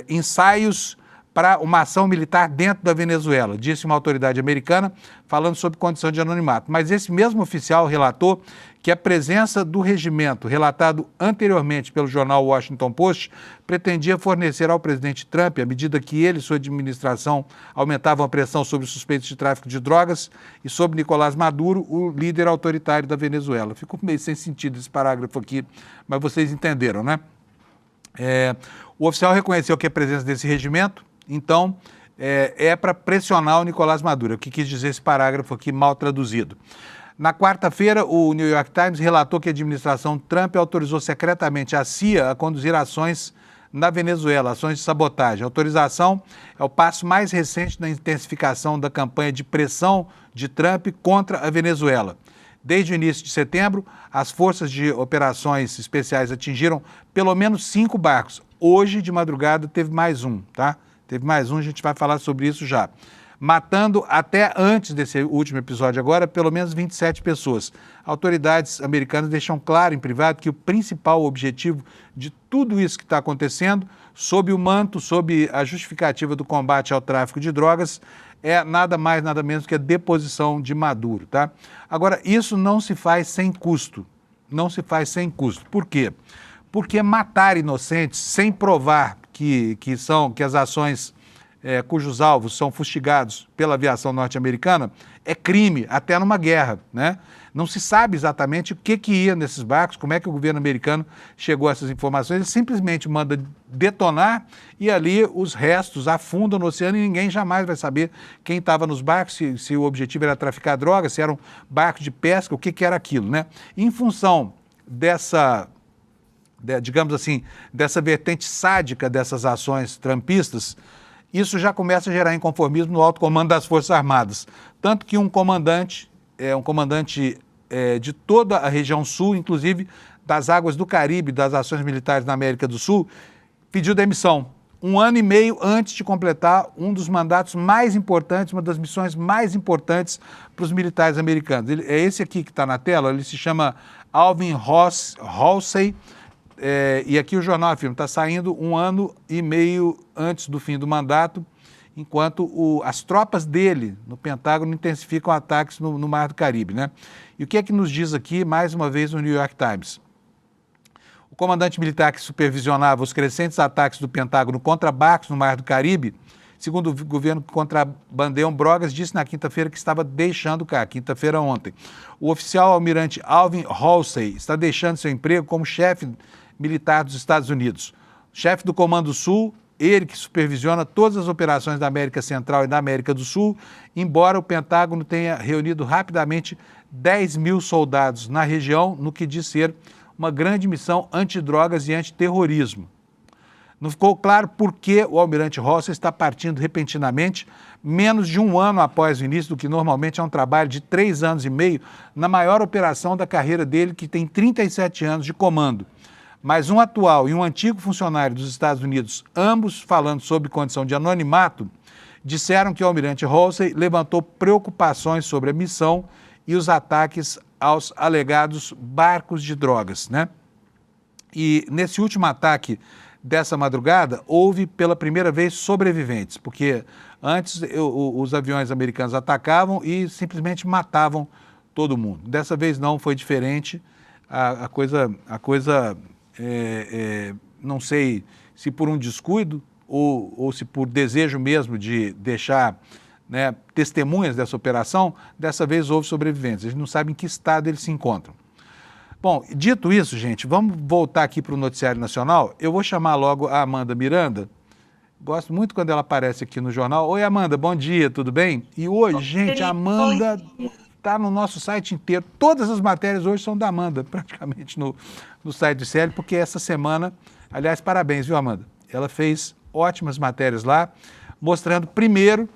ensaios para uma ação militar dentro da Venezuela, disse uma autoridade americana, falando sobre condição de anonimato. Mas esse mesmo oficial relatou que a presença do regimento, relatado anteriormente pelo jornal Washington Post, pretendia fornecer ao presidente Trump, à medida que ele e sua administração aumentavam a pressão sobre os suspeitos de tráfico de drogas e sobre Nicolás Maduro, o líder autoritário da Venezuela. Ficou meio sem sentido esse parágrafo aqui, mas vocês entenderam, né? O oficial reconheceu que a presença desse regimento, então, é para pressionar o Nicolás Maduro. O que quis dizer esse parágrafo aqui mal traduzido? Na quarta-feira, o New York Times relatou que a administração Trump autorizou secretamente a CIA a conduzir ações na Venezuela, ações de sabotagem. A autorização é o passo mais recente na intensificação da campanha de pressão de Trump contra a Venezuela. Desde o início de setembro, as forças de operações especiais atingiram pelo menos 5 barcos. Hoje, de madrugada, teve mais um, tá? Teve mais um, a gente vai falar sobre isso já. Matando até antes desse último episódio agora, pelo menos 27 pessoas. Autoridades americanas deixam claro em privado que o principal objetivo de tudo isso que está acontecendo, sob o manto, sob a justificativa do combate ao tráfico de drogas, é nada mais, nada menos que a deposição de Maduro, tá? Agora, isso não se faz sem custo. Não se faz sem custo. Por quê? Porque matar inocentes sem provar que as ações cujos alvos são fustigados pela aviação norte-americana é crime, até numa guerra, né? Não se sabe exatamente o que ia nesses barcos, como é que o governo americano chegou a essas informações, ele simplesmente manda detonar e ali os restos afundam no oceano e ninguém jamais vai saber quem estava nos barcos, se o objetivo era traficar drogas, se era um barco de pesca, o que era aquilo, né? Em função digamos assim, dessa vertente sádica dessas ações trumpistas, isso já começa a gerar inconformismo no alto comando das Forças Armadas. Tanto que um comandante de toda a região sul, inclusive das águas do Caribe, das ações militares na América do Sul, pediu demissão. 1 ano e meio antes de completar um dos mandatos mais importantes, uma das missões mais importantes para os militares americanos. É esse aqui que está na tela, ele se chama Alvin Halsey, e aqui o jornal afirma, está saindo 1 ano e meio antes do fim do mandato, enquanto as tropas dele no Pentágono intensificam ataques no Mar do Caribe, né? E o que é que nos diz aqui, mais uma vez, o New York Times? O comandante militar que supervisionava os crescentes ataques do Pentágono contra barcos no Mar do Caribe, segundo o governo que contrabandeiam drogas, disse na quinta-feira que estava deixando o cargo, quinta-feira ontem. O oficial almirante Alvin Halsey está deixando seu emprego como chefe militar dos Estados Unidos. Chefe do Comando Sul, ele que supervisiona todas as operações da América Central e da América do Sul, embora o Pentágono tenha reunido rapidamente 10 mil soldados na região, no que diz ser uma grande missão antidrogas e antiterrorismo. Não ficou claro por que o almirante Halsey está partindo repentinamente, menos de 1 ano após o início do que normalmente é um trabalho de 3 anos e meio, na maior operação da carreira dele, que tem 37 anos de comando. Mas um atual e um antigo funcionário dos Estados Unidos, ambos falando sobre condição de anonimato, disseram que o almirante Halsey levantou preocupações sobre a missão e os ataques aos alegados barcos de drogas, né? E nesse último ataque dessa madrugada, houve pela primeira vez sobreviventes, porque antes os aviões americanos atacavam e simplesmente matavam todo mundo. Dessa vez não, foi diferente. A coisa não sei se por um descuido ou se por desejo mesmo de deixar, né, testemunhas dessa operação, dessa vez houve sobreviventes. A gente não sabe em que estado eles se encontram. Bom, dito isso, gente, vamos voltar aqui para o Noticiário Nacional. Eu vou chamar logo a Amanda Miranda. Gosto muito quando ela aparece aqui no jornal. Oi, Amanda, bom dia, tudo bem? E hoje, gente, a Amanda está no nosso site inteiro. Todas as matérias hoje são da Amanda, praticamente no site do CL, porque essa semana, aliás, parabéns, viu, Amanda? Ela fez ótimas matérias lá, mostrando primeiro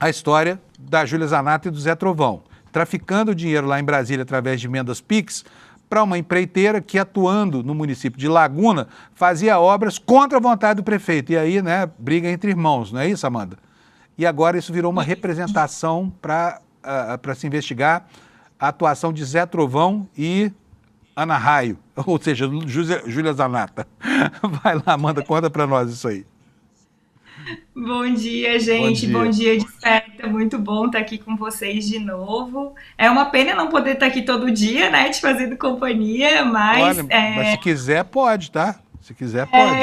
a história da Júlia Zanato e do Zé Trovão, traficando dinheiro lá em Brasília através de emendas PIX para uma empreiteira que, atuando no município de Laguna, fazia obras contra a vontade do prefeito. E aí, né, briga entre irmãos, não é isso, Amanda? e agora isso virou uma representação para se investigar a atuação de Zé Trovão e Ana Raio, ou seja, Júlia Zanata. Vai lá, Amanda, conta para nós isso aí. Bom dia, gente. Bom dia, Desperta. Muito bom estar aqui com vocês de novo. É uma pena não poder estar aqui todo dia, né, te fazendo companhia, mas... Olha, mas se quiser, pode, tá? Se quiser, pode.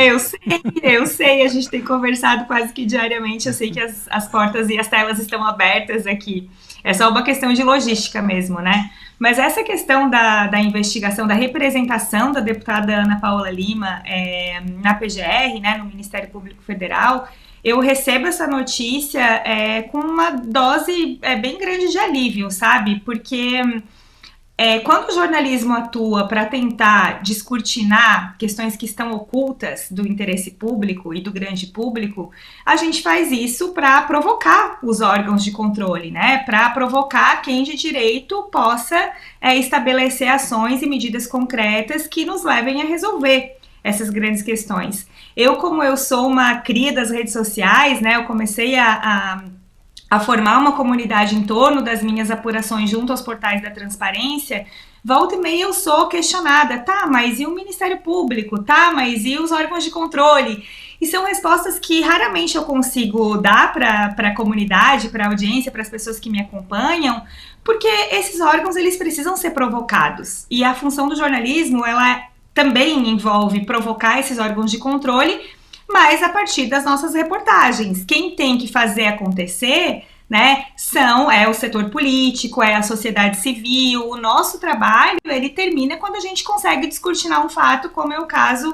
Eu sei. A gente tem conversado quase que diariamente. Eu sei que as portas e as telas estão abertas aqui. É só uma questão de logística mesmo, né? Mas essa questão da investigação, da representação da deputada Ana Paula Lima na PGR, né, no Ministério Público Federal, eu recebo essa notícia com uma dose bem grande de alívio, sabe? Porque quando o jornalismo atua para tentar descortinar questões que estão ocultas do interesse público e do grande público, a gente faz isso para provocar os órgãos de controle, né? Para provocar quem de direito possa estabelecer ações e medidas concretas que nos levem a resolver essas grandes questões. Como eu sou uma cria das redes sociais, né? Eu comecei a formar uma comunidade em torno das minhas apurações junto aos portais da transparência. Volta e meia eu sou questionada, tá, mas e o Ministério Público? Tá, mas e os órgãos de controle? E são respostas que raramente eu consigo dar para a comunidade, para a audiência, para as pessoas que me acompanham, porque esses órgãos, eles precisam ser provocados. E a função do jornalismo, ela também envolve provocar esses órgãos de controle, mas a partir das nossas reportagens. Quem tem que fazer acontecer, né, é o setor político, é a sociedade civil. O nosso trabalho, ele termina quando a gente consegue descortinar um fato, como é o caso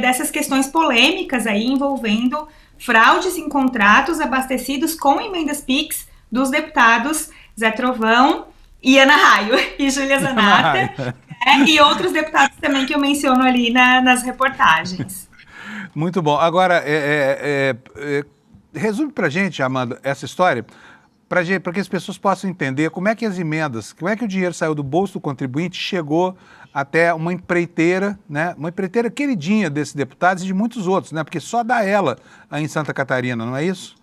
dessas questões polêmicas aí envolvendo fraudes em contratos abastecidos com emendas PIX dos deputados Zé Trovão e Ana Raio e Júlia Zanata, e outros deputados também que eu menciono ali nas reportagens. Muito bom. Agora, resume para a gente, Amanda, essa história, para que as pessoas possam entender como é que as emendas, como é que o dinheiro saiu do bolso do contribuinte e chegou até uma empreiteira, né? Uma empreiteira queridinha desses deputados e de muitos outros, né? Porque só dá ela aí em Santa Catarina, não é isso?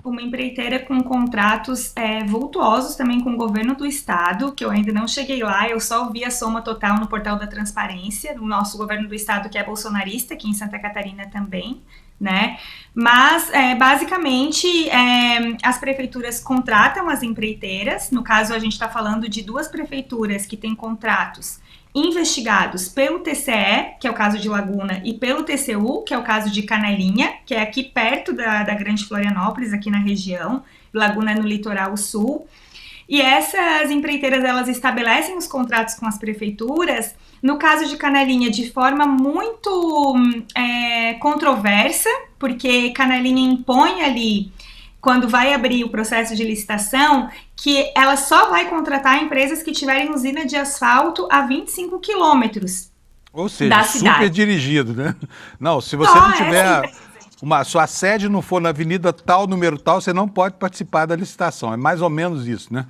Uma empreiteira com contratos vultuosos também com o governo do estado, que eu ainda não cheguei lá, eu só vi a soma total no portal da transparência, no nosso governo do estado, que é bolsonarista, aqui em Santa Catarina também, né? Mas, basicamente, as prefeituras contratam as empreiteiras. No caso, a gente está falando de 2 prefeituras que têm contratos investigados pelo TCE, que é o caso de Laguna, e pelo TCU, que é o caso de Canelinha, que é aqui perto da Grande Florianópolis, aqui na região. Laguna é no litoral sul. E essas empreiteiras, elas estabelecem os contratos com as prefeituras, no caso de Canelinha, de forma muito controversa, porque Canelinha impõe ali, quando vai abrir o processo de licitação, que ela só vai contratar empresas que tiverem usina de asfalto a 25 quilômetros. Ou seja, super dirigido, né? Não, se você não tiver... sua sede não for na avenida tal, número tal, você não pode participar da licitação. É mais ou menos isso, né?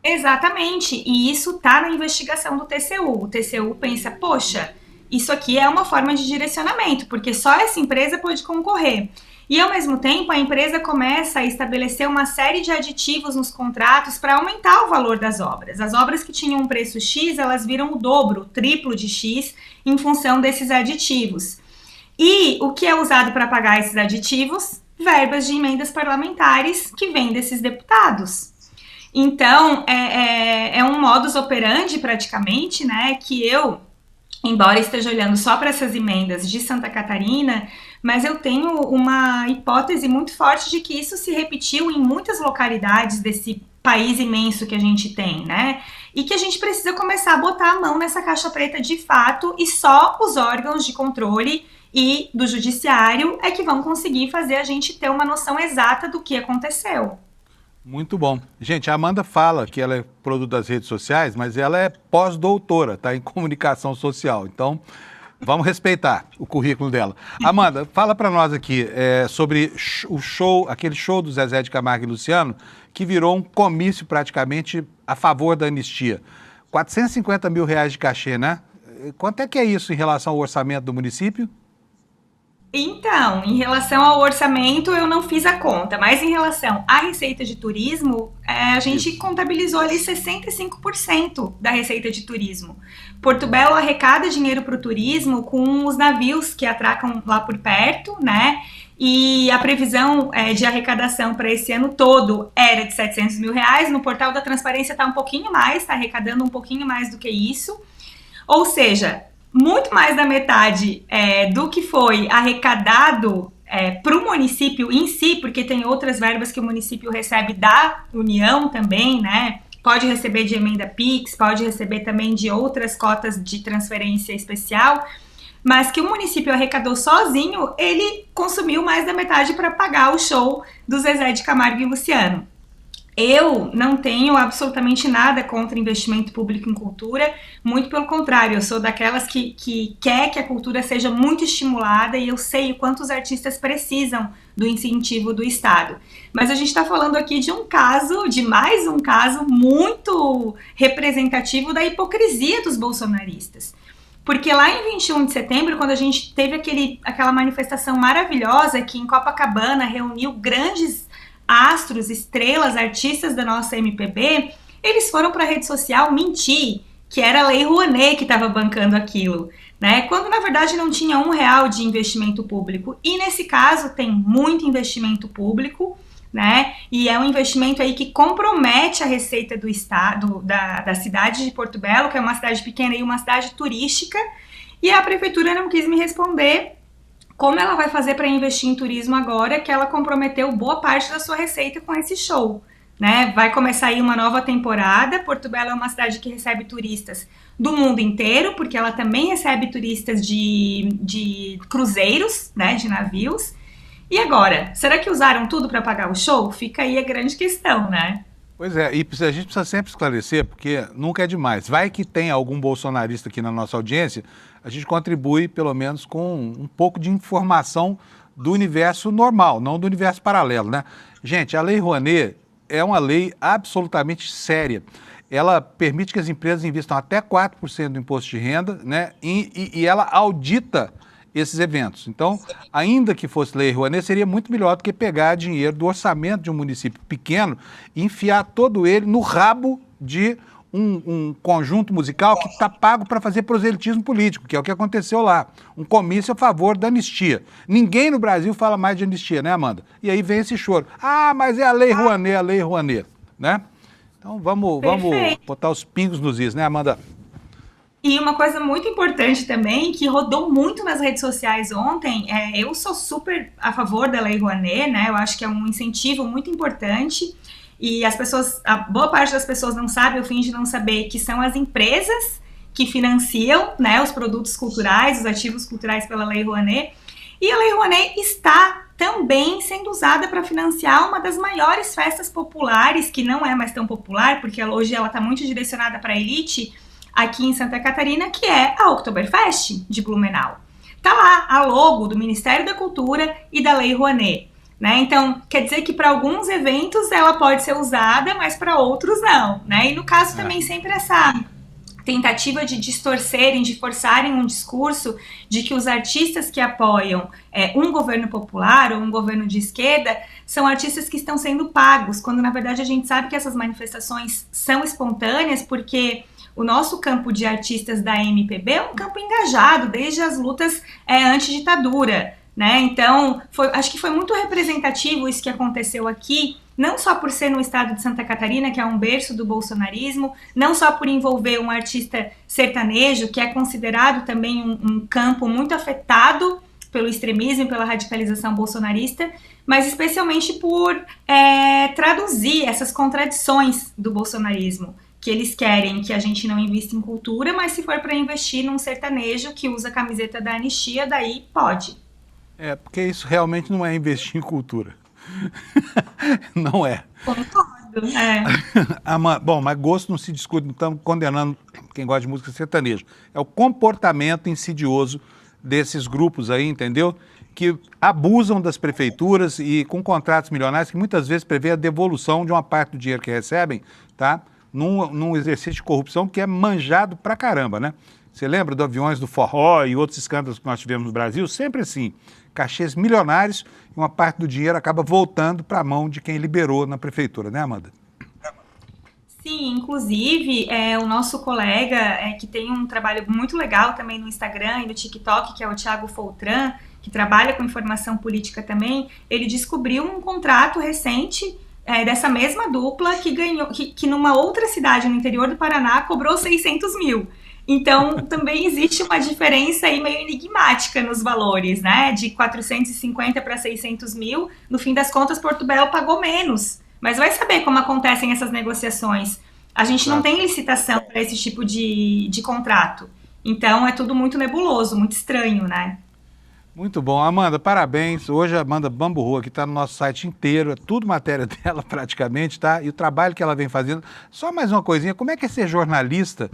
Exatamente. E isso está na investigação do TCU. O TCU pensa, poxa, isso aqui é uma forma de direcionamento, porque só essa empresa pode concorrer. E, ao mesmo tempo, a empresa começa a estabelecer uma série de aditivos nos contratos para aumentar o valor das obras. As obras que tinham um preço X, elas viram o dobro, o triplo de X, em função desses aditivos. E o que é usado para pagar esses aditivos? Verbas de emendas parlamentares que vêm desses deputados. Então, é um modus operandi, praticamente, né, que eu, embora esteja olhando só para essas emendas de Santa Catarina, mas eu tenho uma hipótese muito forte de que isso se repetiu em muitas localidades desse país imenso que a gente tem, né? E que a gente precisa começar a botar a mão nessa caixa preta de fato, e só os órgãos de controle e do judiciário é que vão conseguir fazer a gente ter uma noção exata do que aconteceu. Muito bom. Gente, a Amanda fala que ela é produto das redes sociais, mas ela é pós-doutora, tá? Em comunicação social. Então, vamos respeitar o currículo dela. Amanda, fala para nós aqui sobre aquele show do Zezé de Camargo e Luciano, que virou um comício praticamente a favor da anistia. 450 mil reais de cachê, né? Quanto é que é isso em relação ao orçamento do município? Então, em relação ao orçamento, eu não fiz a conta, mas em relação à receita de turismo, a gente contabilizou ali 65% da receita de turismo. Porto Belo arrecada dinheiro para o turismo com os navios que atracam lá por perto, né? E a previsão de arrecadação para esse ano todo era de R$700 mil. No portal da Transparência está um pouquinho mais, está arrecadando um pouquinho mais do que isso. Ou seja, muito mais da metade do que foi arrecadado para o município em si, porque tem outras verbas que o município recebe da União também, né? Pode receber de emenda PIX, pode receber também de outras cotas de transferência especial, mas que o município arrecadou sozinho, ele consumiu mais da metade para pagar o show do Zezé de Camargo e Luciano. Eu não tenho absolutamente nada contra investimento público em cultura, muito pelo contrário, eu sou daquelas que quer que a cultura seja muito estimulada e eu sei o quanto os artistas precisam do incentivo do Estado. Mas a gente está falando aqui de mais um caso muito representativo da hipocrisia dos bolsonaristas. Porque lá em 21 de setembro, quando a gente teve aquela manifestação maravilhosa que em Copacabana reuniu grandes astros, estrelas, artistas da nossa MPB, eles foram para a rede social mentir que era a Lei Rouanet que estava bancando aquilo, né? Quando na verdade não tinha R$1 de investimento público. E nesse caso tem muito investimento público, né? E é um investimento aí que compromete a receita do estado, da cidade de Porto Belo, que é uma cidade pequena e uma cidade turística, e a prefeitura não quis me responder como ela vai fazer para investir em turismo agora que ela comprometeu boa parte da sua receita com esse show, né? Vai começar aí uma nova temporada. Porto Belo é uma cidade que recebe turistas do mundo inteiro, porque ela também recebe turistas de cruzeiros, né, de navios. E agora, será que usaram tudo para pagar o show? Fica aí a grande questão, né? Pois é, e a gente precisa sempre esclarecer, porque nunca é demais. Vai que tem algum bolsonarista aqui na nossa audiência, a gente contribui pelo menos com um pouco de informação do universo normal, não do universo paralelo, né? Gente, a Lei Rouanet é uma lei absolutamente séria. Ela permite que as empresas investam até 4% do imposto de renda, né? E ela audita esses eventos. Então, ainda que fosse Lei Rouanet, seria muito melhor do que pegar dinheiro do orçamento de um município pequeno e enfiar todo ele no rabo de um conjunto musical que está pago para fazer proselitismo político, que é o que aconteceu lá. Um comício a favor da anistia. Ninguém no Brasil fala mais de anistia, né, Amanda? E aí vem esse choro. Ah, mas é a Lei Rouanet, né? Então, vamos botar os pingos nos is, né, Amanda? E uma coisa muito importante também, que rodou muito nas redes sociais ontem, eu sou super a favor da Lei Rouanet, né? Eu acho que é um incentivo muito importante. E a boa parte das pessoas não sabe ou finge não saber que são as empresas que financiam, né, os produtos culturais, os ativos culturais pela Lei Rouanet. E a Lei Rouanet está também sendo usada para financiar uma das maiores festas populares, que não é mais tão popular, porque hoje ela está muito direcionada para a elite, aqui em Santa Catarina, que é a Oktoberfest de Blumenau. Tá lá a logo do Ministério da Cultura e da Lei Rouanet. Né? Então, quer dizer que para alguns eventos ela pode ser usada, mas para outros não, né? E no caso também sempre essa tentativa de distorcerem, de forçarem um discurso de que os artistas que apoiam um governo popular ou um governo de esquerda são artistas que estão sendo pagos, quando na verdade a gente sabe que essas manifestações são espontâneas, porque o nosso campo de artistas da MPB é um campo engajado desde as lutas anti-ditadura, né? Então, acho que foi muito representativo isso que aconteceu aqui, não só por ser no estado de Santa Catarina, que é um berço do bolsonarismo, não só por envolver um artista sertanejo, que é considerado também um campo muito afetado pelo extremismo e pela radicalização bolsonarista, mas especialmente por traduzir essas contradições do bolsonarismo, que eles querem que a gente não invista em cultura, mas se for para investir num sertanejo que usa a camiseta da anistia, daí pode. Porque isso realmente não é investir em cultura. Não é. Concordo, Bom, mas gosto não se discute, não estamos condenando quem gosta de música sertaneja. É o comportamento insidioso desses grupos aí, entendeu? Que abusam das prefeituras e com contratos milionários que muitas vezes prevê a devolução de uma parte do dinheiro que recebem, tá? Num exercício de corrupção que é manjado pra caramba, né? Você lembra dos aviões do forró e outros escândalos que nós tivemos no Brasil? Sempre assim. cachês milionários e uma parte do dinheiro acaba voltando para a mão de quem liberou na prefeitura, né, Amanda? Sim, inclusive, o nosso colega, que tem um trabalho muito legal também no Instagram e no TikTok, que é o Thiago Foltran, que trabalha com informação política também, ele descobriu um contrato recente dessa mesma dupla que ganhou, que numa outra cidade no interior do Paraná cobrou 600 mil. Então, também existe uma diferença aí meio enigmática nos valores, né? De 450 para 600 mil, no fim das contas, Porto Belo pagou menos. Mas vai saber como acontecem essas negociações. A gente não tem licitação para esse tipo de contrato. Então, é tudo muito nebuloso, muito estranho, né? Muito bom. Amanda, parabéns. Hoje a Amanda Bamburro, que está no nosso site inteiro, é tudo matéria dela praticamente, tá? E o trabalho que ela vem fazendo. Só mais uma coisinha, como é que é ser jornalista,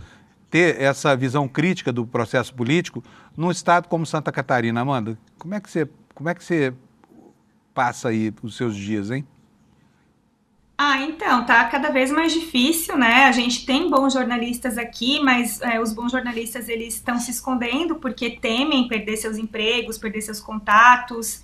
ter essa visão crítica do processo político num estado como Santa Catarina, Amanda? Como é que você passa aí os seus dias, hein? Então, tá cada vez mais difícil, né? A gente tem bons jornalistas aqui, mas os bons jornalistas, eles estão se escondendo porque temem perder seus empregos, perder seus contatos.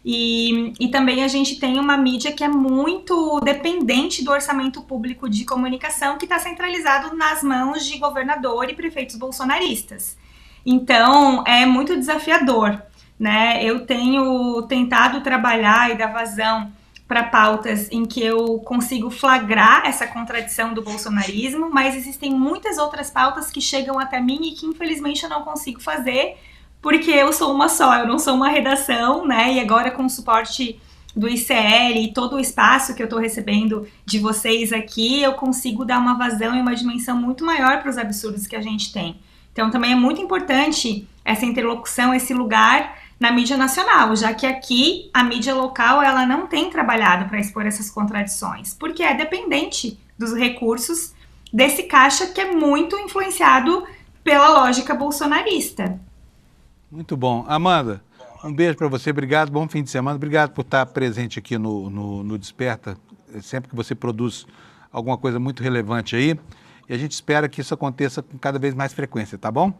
E também a gente tem uma mídia que é muito dependente do orçamento público de comunicação, que está centralizado nas mãos de governador e prefeitos bolsonaristas. Então, é muito desafiador, né? Eu tenho tentado trabalhar e dar vazão para pautas em que eu consigo flagrar essa contradição do bolsonarismo, mas existem muitas outras pautas que chegam até mim e que infelizmente eu não consigo fazer, porque eu sou uma só, eu não sou uma redação, né? E agora com o suporte do ICL e todo o espaço que eu estou recebendo de vocês aqui, eu consigo dar uma vazão e uma dimensão muito maior para os absurdos que a gente tem. Então também é muito importante essa interlocução, esse lugar na mídia nacional, já que aqui a mídia local ela não tem trabalhado para expor essas contradições, porque é dependente dos recursos desse caixa que é muito influenciado pela lógica bolsonarista. Muito bom. Amanda, um beijo para você, obrigado, bom fim de semana, obrigado por estar presente aqui no Desperta, sempre que você produz alguma coisa muito relevante aí, e a gente espera que isso aconteça com cada vez mais frequência, tá bom?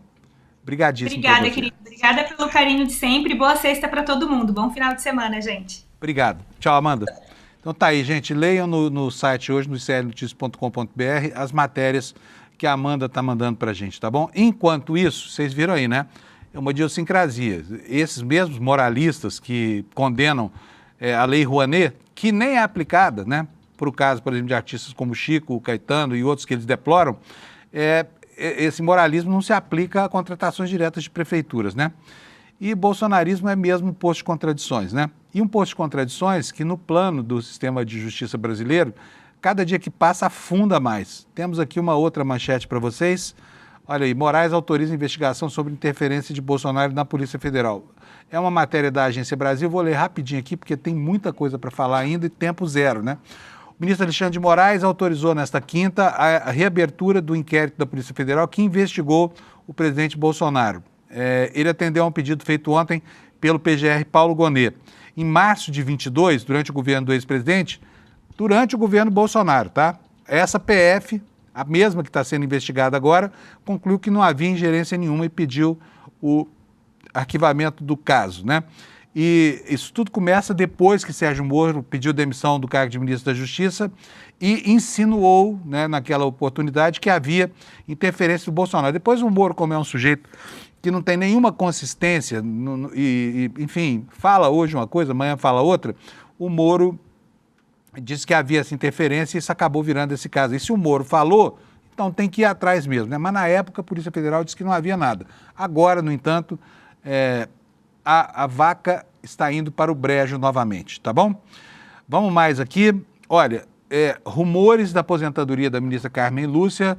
Obrigadíssimo. Obrigada, querido. Obrigada pelo carinho de sempre. Boa sexta para todo mundo. Bom final de semana, gente. Obrigado. Tchau, Amanda. Então tá aí, gente. Leiam no site hoje, no iclnoticias.com.br, as matérias que a Amanda está mandando para a gente, tá bom? Enquanto isso, vocês viram aí, né? É uma idiosincrasia. Esses mesmos moralistas que condenam a Lei Rouanet, que nem é aplicada, né? Para o caso, por exemplo, de artistas como Chico, Caetano e outros que eles deploram, esse moralismo não se aplica a contratações diretas de prefeituras, né? E bolsonarismo é mesmo um posto de contradições, né? E um posto de contradições que no plano do sistema de justiça brasileiro, cada dia que passa afunda mais. Temos aqui uma outra manchete para vocês. Olha aí, Moraes autoriza investigação sobre interferência de Bolsonaro na Polícia Federal. É uma matéria da Agência Brasil, vou ler rapidinho aqui porque tem muita coisa para falar ainda e tempo zero, né? O ministro Alexandre de Moraes autorizou nesta quinta a reabertura do inquérito da Polícia Federal que investigou o presidente Bolsonaro. Ele atendeu a um pedido feito ontem pelo PGR Paulo Gonet. Em março de 22, durante o governo do ex-presidente, durante o governo Bolsonaro, tá? Essa PF, a mesma que está sendo investigada agora, concluiu que não havia ingerência nenhuma e pediu o arquivamento do caso, né? E isso tudo começa depois que Sérgio Moro pediu demissão do cargo de ministro da Justiça e insinuou, né, naquela oportunidade, que havia interferência do Bolsonaro. Depois o Moro, como é um sujeito que não tem nenhuma consistência, enfim, fala hoje uma coisa, amanhã fala outra, o Moro disse que havia essa interferência e isso acabou virando esse caso. E se o Moro falou, então tem que ir atrás mesmo, né? Mas na época a Polícia Federal disse que não havia nada. Agora, no entanto, a vaca está indo para o brejo novamente, tá bom? Vamos mais aqui. Olha, rumores da aposentadoria da ministra Carmen Lúcia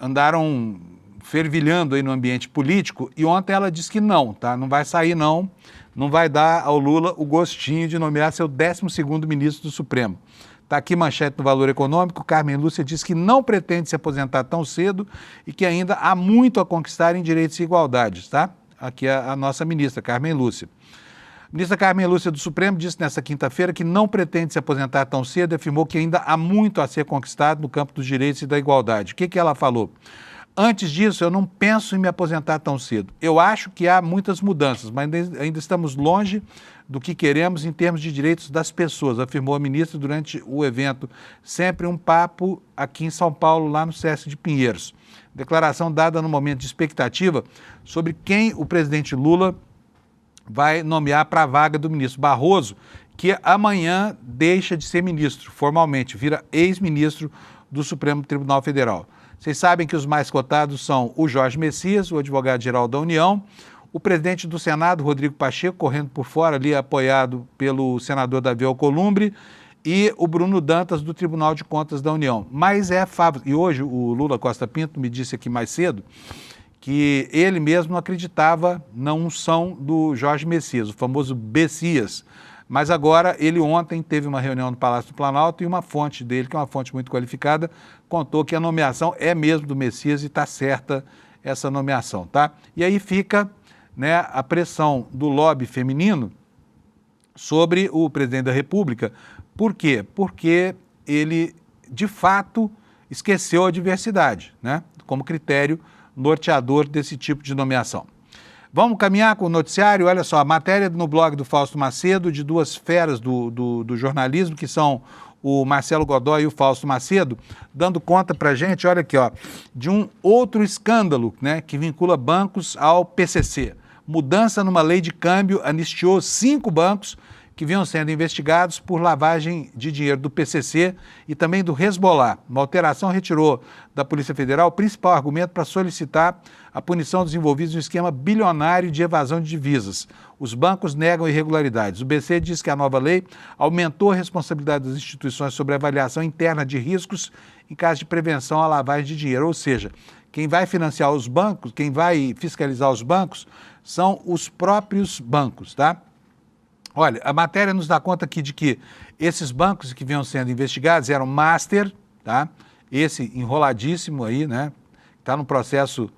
andaram fervilhando aí no ambiente político e ontem ela disse que não, tá? Não vai sair não vai dar ao Lula o gostinho de nomear seu 12º ministro do Supremo. Está aqui manchete no Valor Econômico, Carmen Lúcia diz que não pretende se aposentar tão cedo e que ainda há muito a conquistar em direitos e igualdades, tá? Aqui a nossa ministra, Carmen Lúcia. A ministra Carmen Lúcia do Supremo disse nesta quinta-feira que não pretende se aposentar tão cedo e afirmou que ainda há muito a ser conquistado no campo dos direitos e da igualdade. O que ela falou? Antes disso, eu não penso em me aposentar tão cedo. Eu acho que há muitas mudanças, mas ainda estamos longe do que queremos em termos de direitos das pessoas, afirmou a ministra durante o evento Sempre um Papo aqui em São Paulo, lá no Sesc de Pinheiros. Declaração dada no momento de expectativa sobre quem o presidente Lula vai nomear para a vaga do ministro Barroso, que amanhã deixa de ser ministro, formalmente, vira ex-ministro do Supremo Tribunal Federal. Vocês sabem que os mais cotados são o Jorge Messias, o advogado-geral da União, o presidente do Senado, Rodrigo Pacheco, correndo por fora ali, apoiado pelo senador Davi Alcolumbre, e o Bruno Dantas, do Tribunal de Contas da União. Mas é fato, e hoje o Lula Costa Pinto me disse aqui mais cedo, que ele mesmo não acreditava na unção do Jorge Messias, o famoso Bessias. Mas agora, ele ontem teve uma reunião no Palácio do Planalto e uma fonte dele, que é uma fonte muito qualificada, contou que a nomeação é mesmo do Messias e está certa essa nomeação, tá? E aí fica, né, a pressão do lobby feminino sobre o presidente da República. Por quê? Porque ele, de fato, esqueceu a diversidade, né, como critério norteador desse tipo de nomeação. Vamos caminhar com o noticiário? Olha só, a matéria no blog do Fausto Macedo, de duas feras do jornalismo, que são o Marcelo Godoy e o Fausto Macedo, dando conta para a gente, olha aqui, ó, de um outro escândalo, né, que vincula bancos ao PCC. Mudança numa lei de câmbio anistiou 5 bancos que vinham sendo investigados por lavagem de dinheiro do PCC e também do Hezbollah. Uma alteração retirou da Polícia Federal o principal argumento para solicitar a punição dos envolvidos no esquema bilionário de evasão de divisas. Os bancos negam irregularidades. O BC diz que a nova lei aumentou a responsabilidade das instituições sobre a avaliação interna de riscos em caso de prevenção à lavagem de dinheiro. Ou seja, quem vai financiar os bancos, quem vai fiscalizar os bancos, são os próprios bancos, tá? Olha, a matéria nos dá conta aqui de que esses bancos que vinham sendo investigados eram Master, tá? Esse enroladíssimo aí, né? Está num processo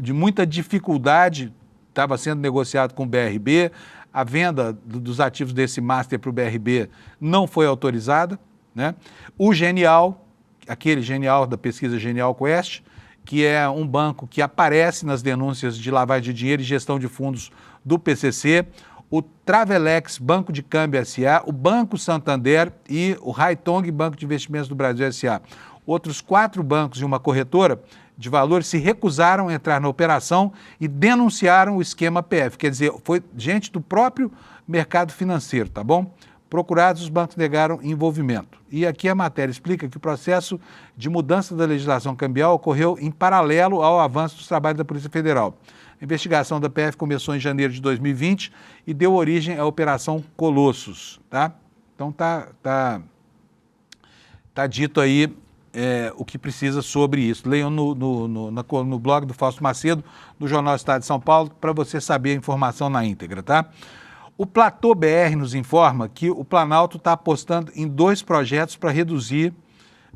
de muita dificuldade, estava sendo negociado com o BRB, a venda dos ativos desse Master para o BRB não foi autorizada, né? O Genial, aquele Genial da pesquisa Genial Quest, que é um banco que aparece nas denúncias de lavagem de dinheiro e gestão de fundos do PCC, o Travelex Banco de Câmbio S.A., o Banco Santander e o Haitong Banco de Investimentos do Brasil S.A. Outros 4 bancos e uma corretora de valores se recusaram a entrar na operação e denunciaram o esquema PF. Quer dizer, foi gente do próprio mercado financeiro, tá bom? Procurados, os bancos negaram envolvimento. E aqui a matéria explica que o processo de mudança da legislação cambial ocorreu em paralelo ao avanço dos trabalhos da Polícia Federal. A investigação da PF começou em janeiro de 2020 e deu origem à Operação Colossos, tá? Então tá dito aí o que precisa sobre isso. Leiam no blog do Fausto Macedo, do Jornal Estado de São Paulo, para você saber a informação na íntegra, tá? O Platô BR nos informa que o Planalto está apostando em 2 projetos para reduzir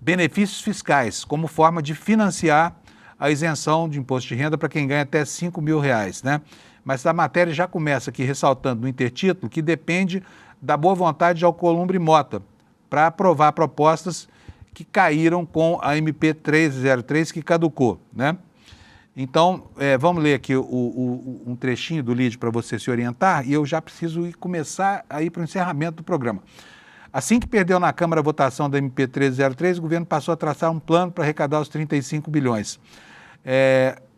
benefícios fiscais, como forma de financiar a isenção de imposto de renda para quem ganha até R$5 mil, né? Mas a matéria já começa aqui ressaltando no intertítulo que depende da boa vontade de Alcolumbre e Mota para aprovar propostas que caíram com a MP 303 que caducou, né? Então, vamos ler aqui um trechinho do lead para você se orientar e eu já preciso começar a ir para o encerramento do programa. Assim que perdeu na Câmara a votação da MP 303, o governo passou a traçar um plano para arrecadar os 35 bilhões.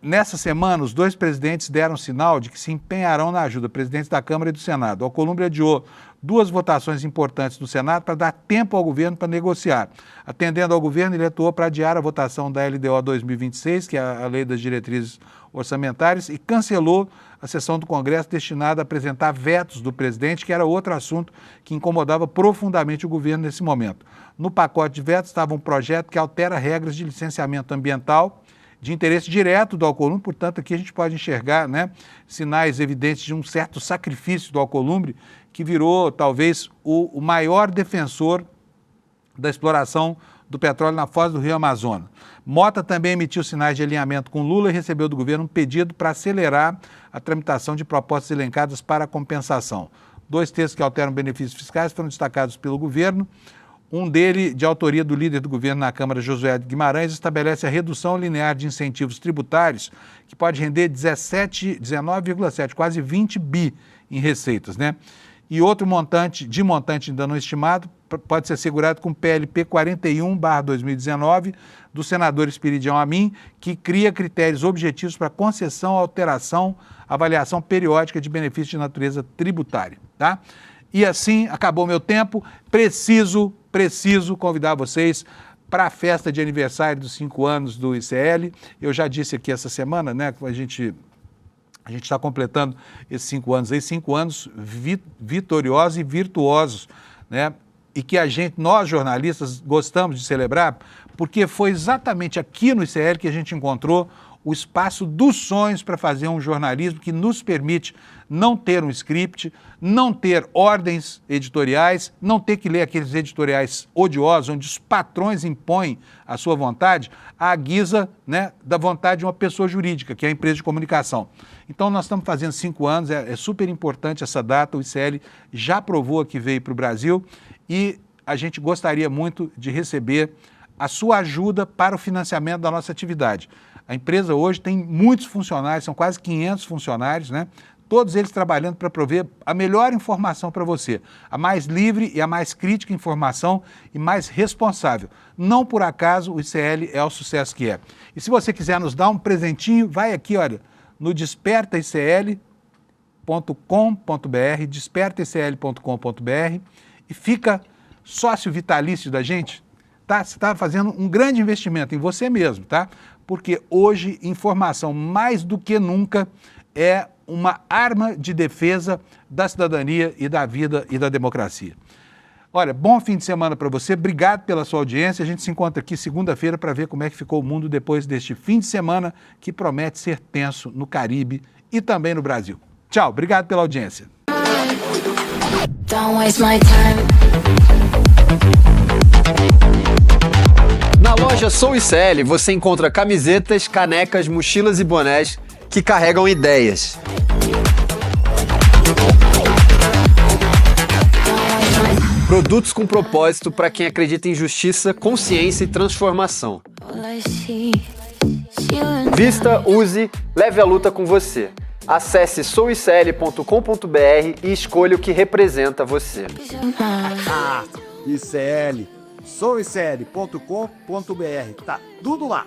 Nessa semana, os 2 presidentes deram sinal de que se empenharão na ajuda, presidentes da Câmara e do Senado. O Alcolumbre adiou 2 votações importantes do Senado para dar tempo ao governo para negociar. Atendendo ao governo, ele atuou para adiar a votação da LDO 2026, que é a Lei das Diretrizes Orçamentárias, e cancelou a sessão do Congresso destinada a apresentar vetos do presidente, que era outro assunto que incomodava profundamente o governo nesse momento. No pacote de vetos estava um projeto que altera regras de licenciamento ambiental de interesse direto do Alcolumbre, portanto, aqui a gente pode enxergar, né, sinais evidentes de um certo sacrifício do Alcolumbre, que virou, talvez, o maior defensor da exploração do petróleo na foz do Rio Amazonas. Mota também emitiu sinais de alinhamento com Lula e recebeu do governo um pedido para acelerar a tramitação de propostas elencadas para a compensação. 2 textos que alteram benefícios fiscais foram destacados pelo governo. Um dele, de autoria do líder do governo na Câmara, Josué de Guimarães, estabelece a redução linear de incentivos tributários, que pode render 19,7, quase 20 bi em receitas, né? E outro montante ainda não estimado, pode ser assegurado com o PLP 41/2019, do senador Espiridião Amin, que cria critérios objetivos para concessão, alteração, avaliação periódica de benefícios de natureza tributária, tá? E assim, acabou meu tempo, preciso convidar vocês para a festa de aniversário dos 5 anos do ICL. Eu já disse aqui essa semana, né, que a gente está completando esses 5 anos aí, 5 anos vitoriosos e virtuosos, né? E que nós jornalistas, gostamos de celebrar, porque foi exatamente aqui no ICL que a gente encontrou o espaço dos sonhos para fazer um jornalismo que nos permite não ter um script, não ter ordens editoriais, não ter que ler aqueles editoriais odiosos, onde os patrões impõem a sua vontade à guisa, né, da vontade de uma pessoa jurídica, que é a empresa de comunicação. Então nós estamos fazendo 5 anos, é super importante essa data, o ICL já provou que veio para o Brasil e a gente gostaria muito de receber a sua ajuda para o financiamento da nossa atividade. A empresa hoje tem muitos funcionários, são quase 500 funcionários, né? Todos eles trabalhando para prover a melhor informação para você, a mais livre e a mais crítica informação e mais responsável. Não por acaso o ICL é o sucesso que é. E se você quiser nos dar um presentinho, vai aqui, olha, no despertaicl.com.br, despertaicl.com.br e fica sócio vitalício da gente, tá? Você está fazendo um grande investimento em você mesmo, tá? Porque hoje informação mais do que nunca é uma arma de defesa da cidadania e da vida e da democracia. Olha, bom fim de semana para você, obrigado pela sua audiência, a gente se encontra aqui segunda-feira para ver como é que ficou o mundo depois deste fim de semana que promete ser tenso no Caribe e também no Brasil. Tchau, obrigado pela audiência. Don't waste my time. Na loja Sou ICL você encontra camisetas, canecas, mochilas e bonés que carregam ideias. Produtos com propósito para quem acredita em justiça, consciência e transformação. Vista, use, leve a luta com você. Acesse souicl.com.br e escolha o que representa você. ICL, souicl.com.br, tá tudo lá.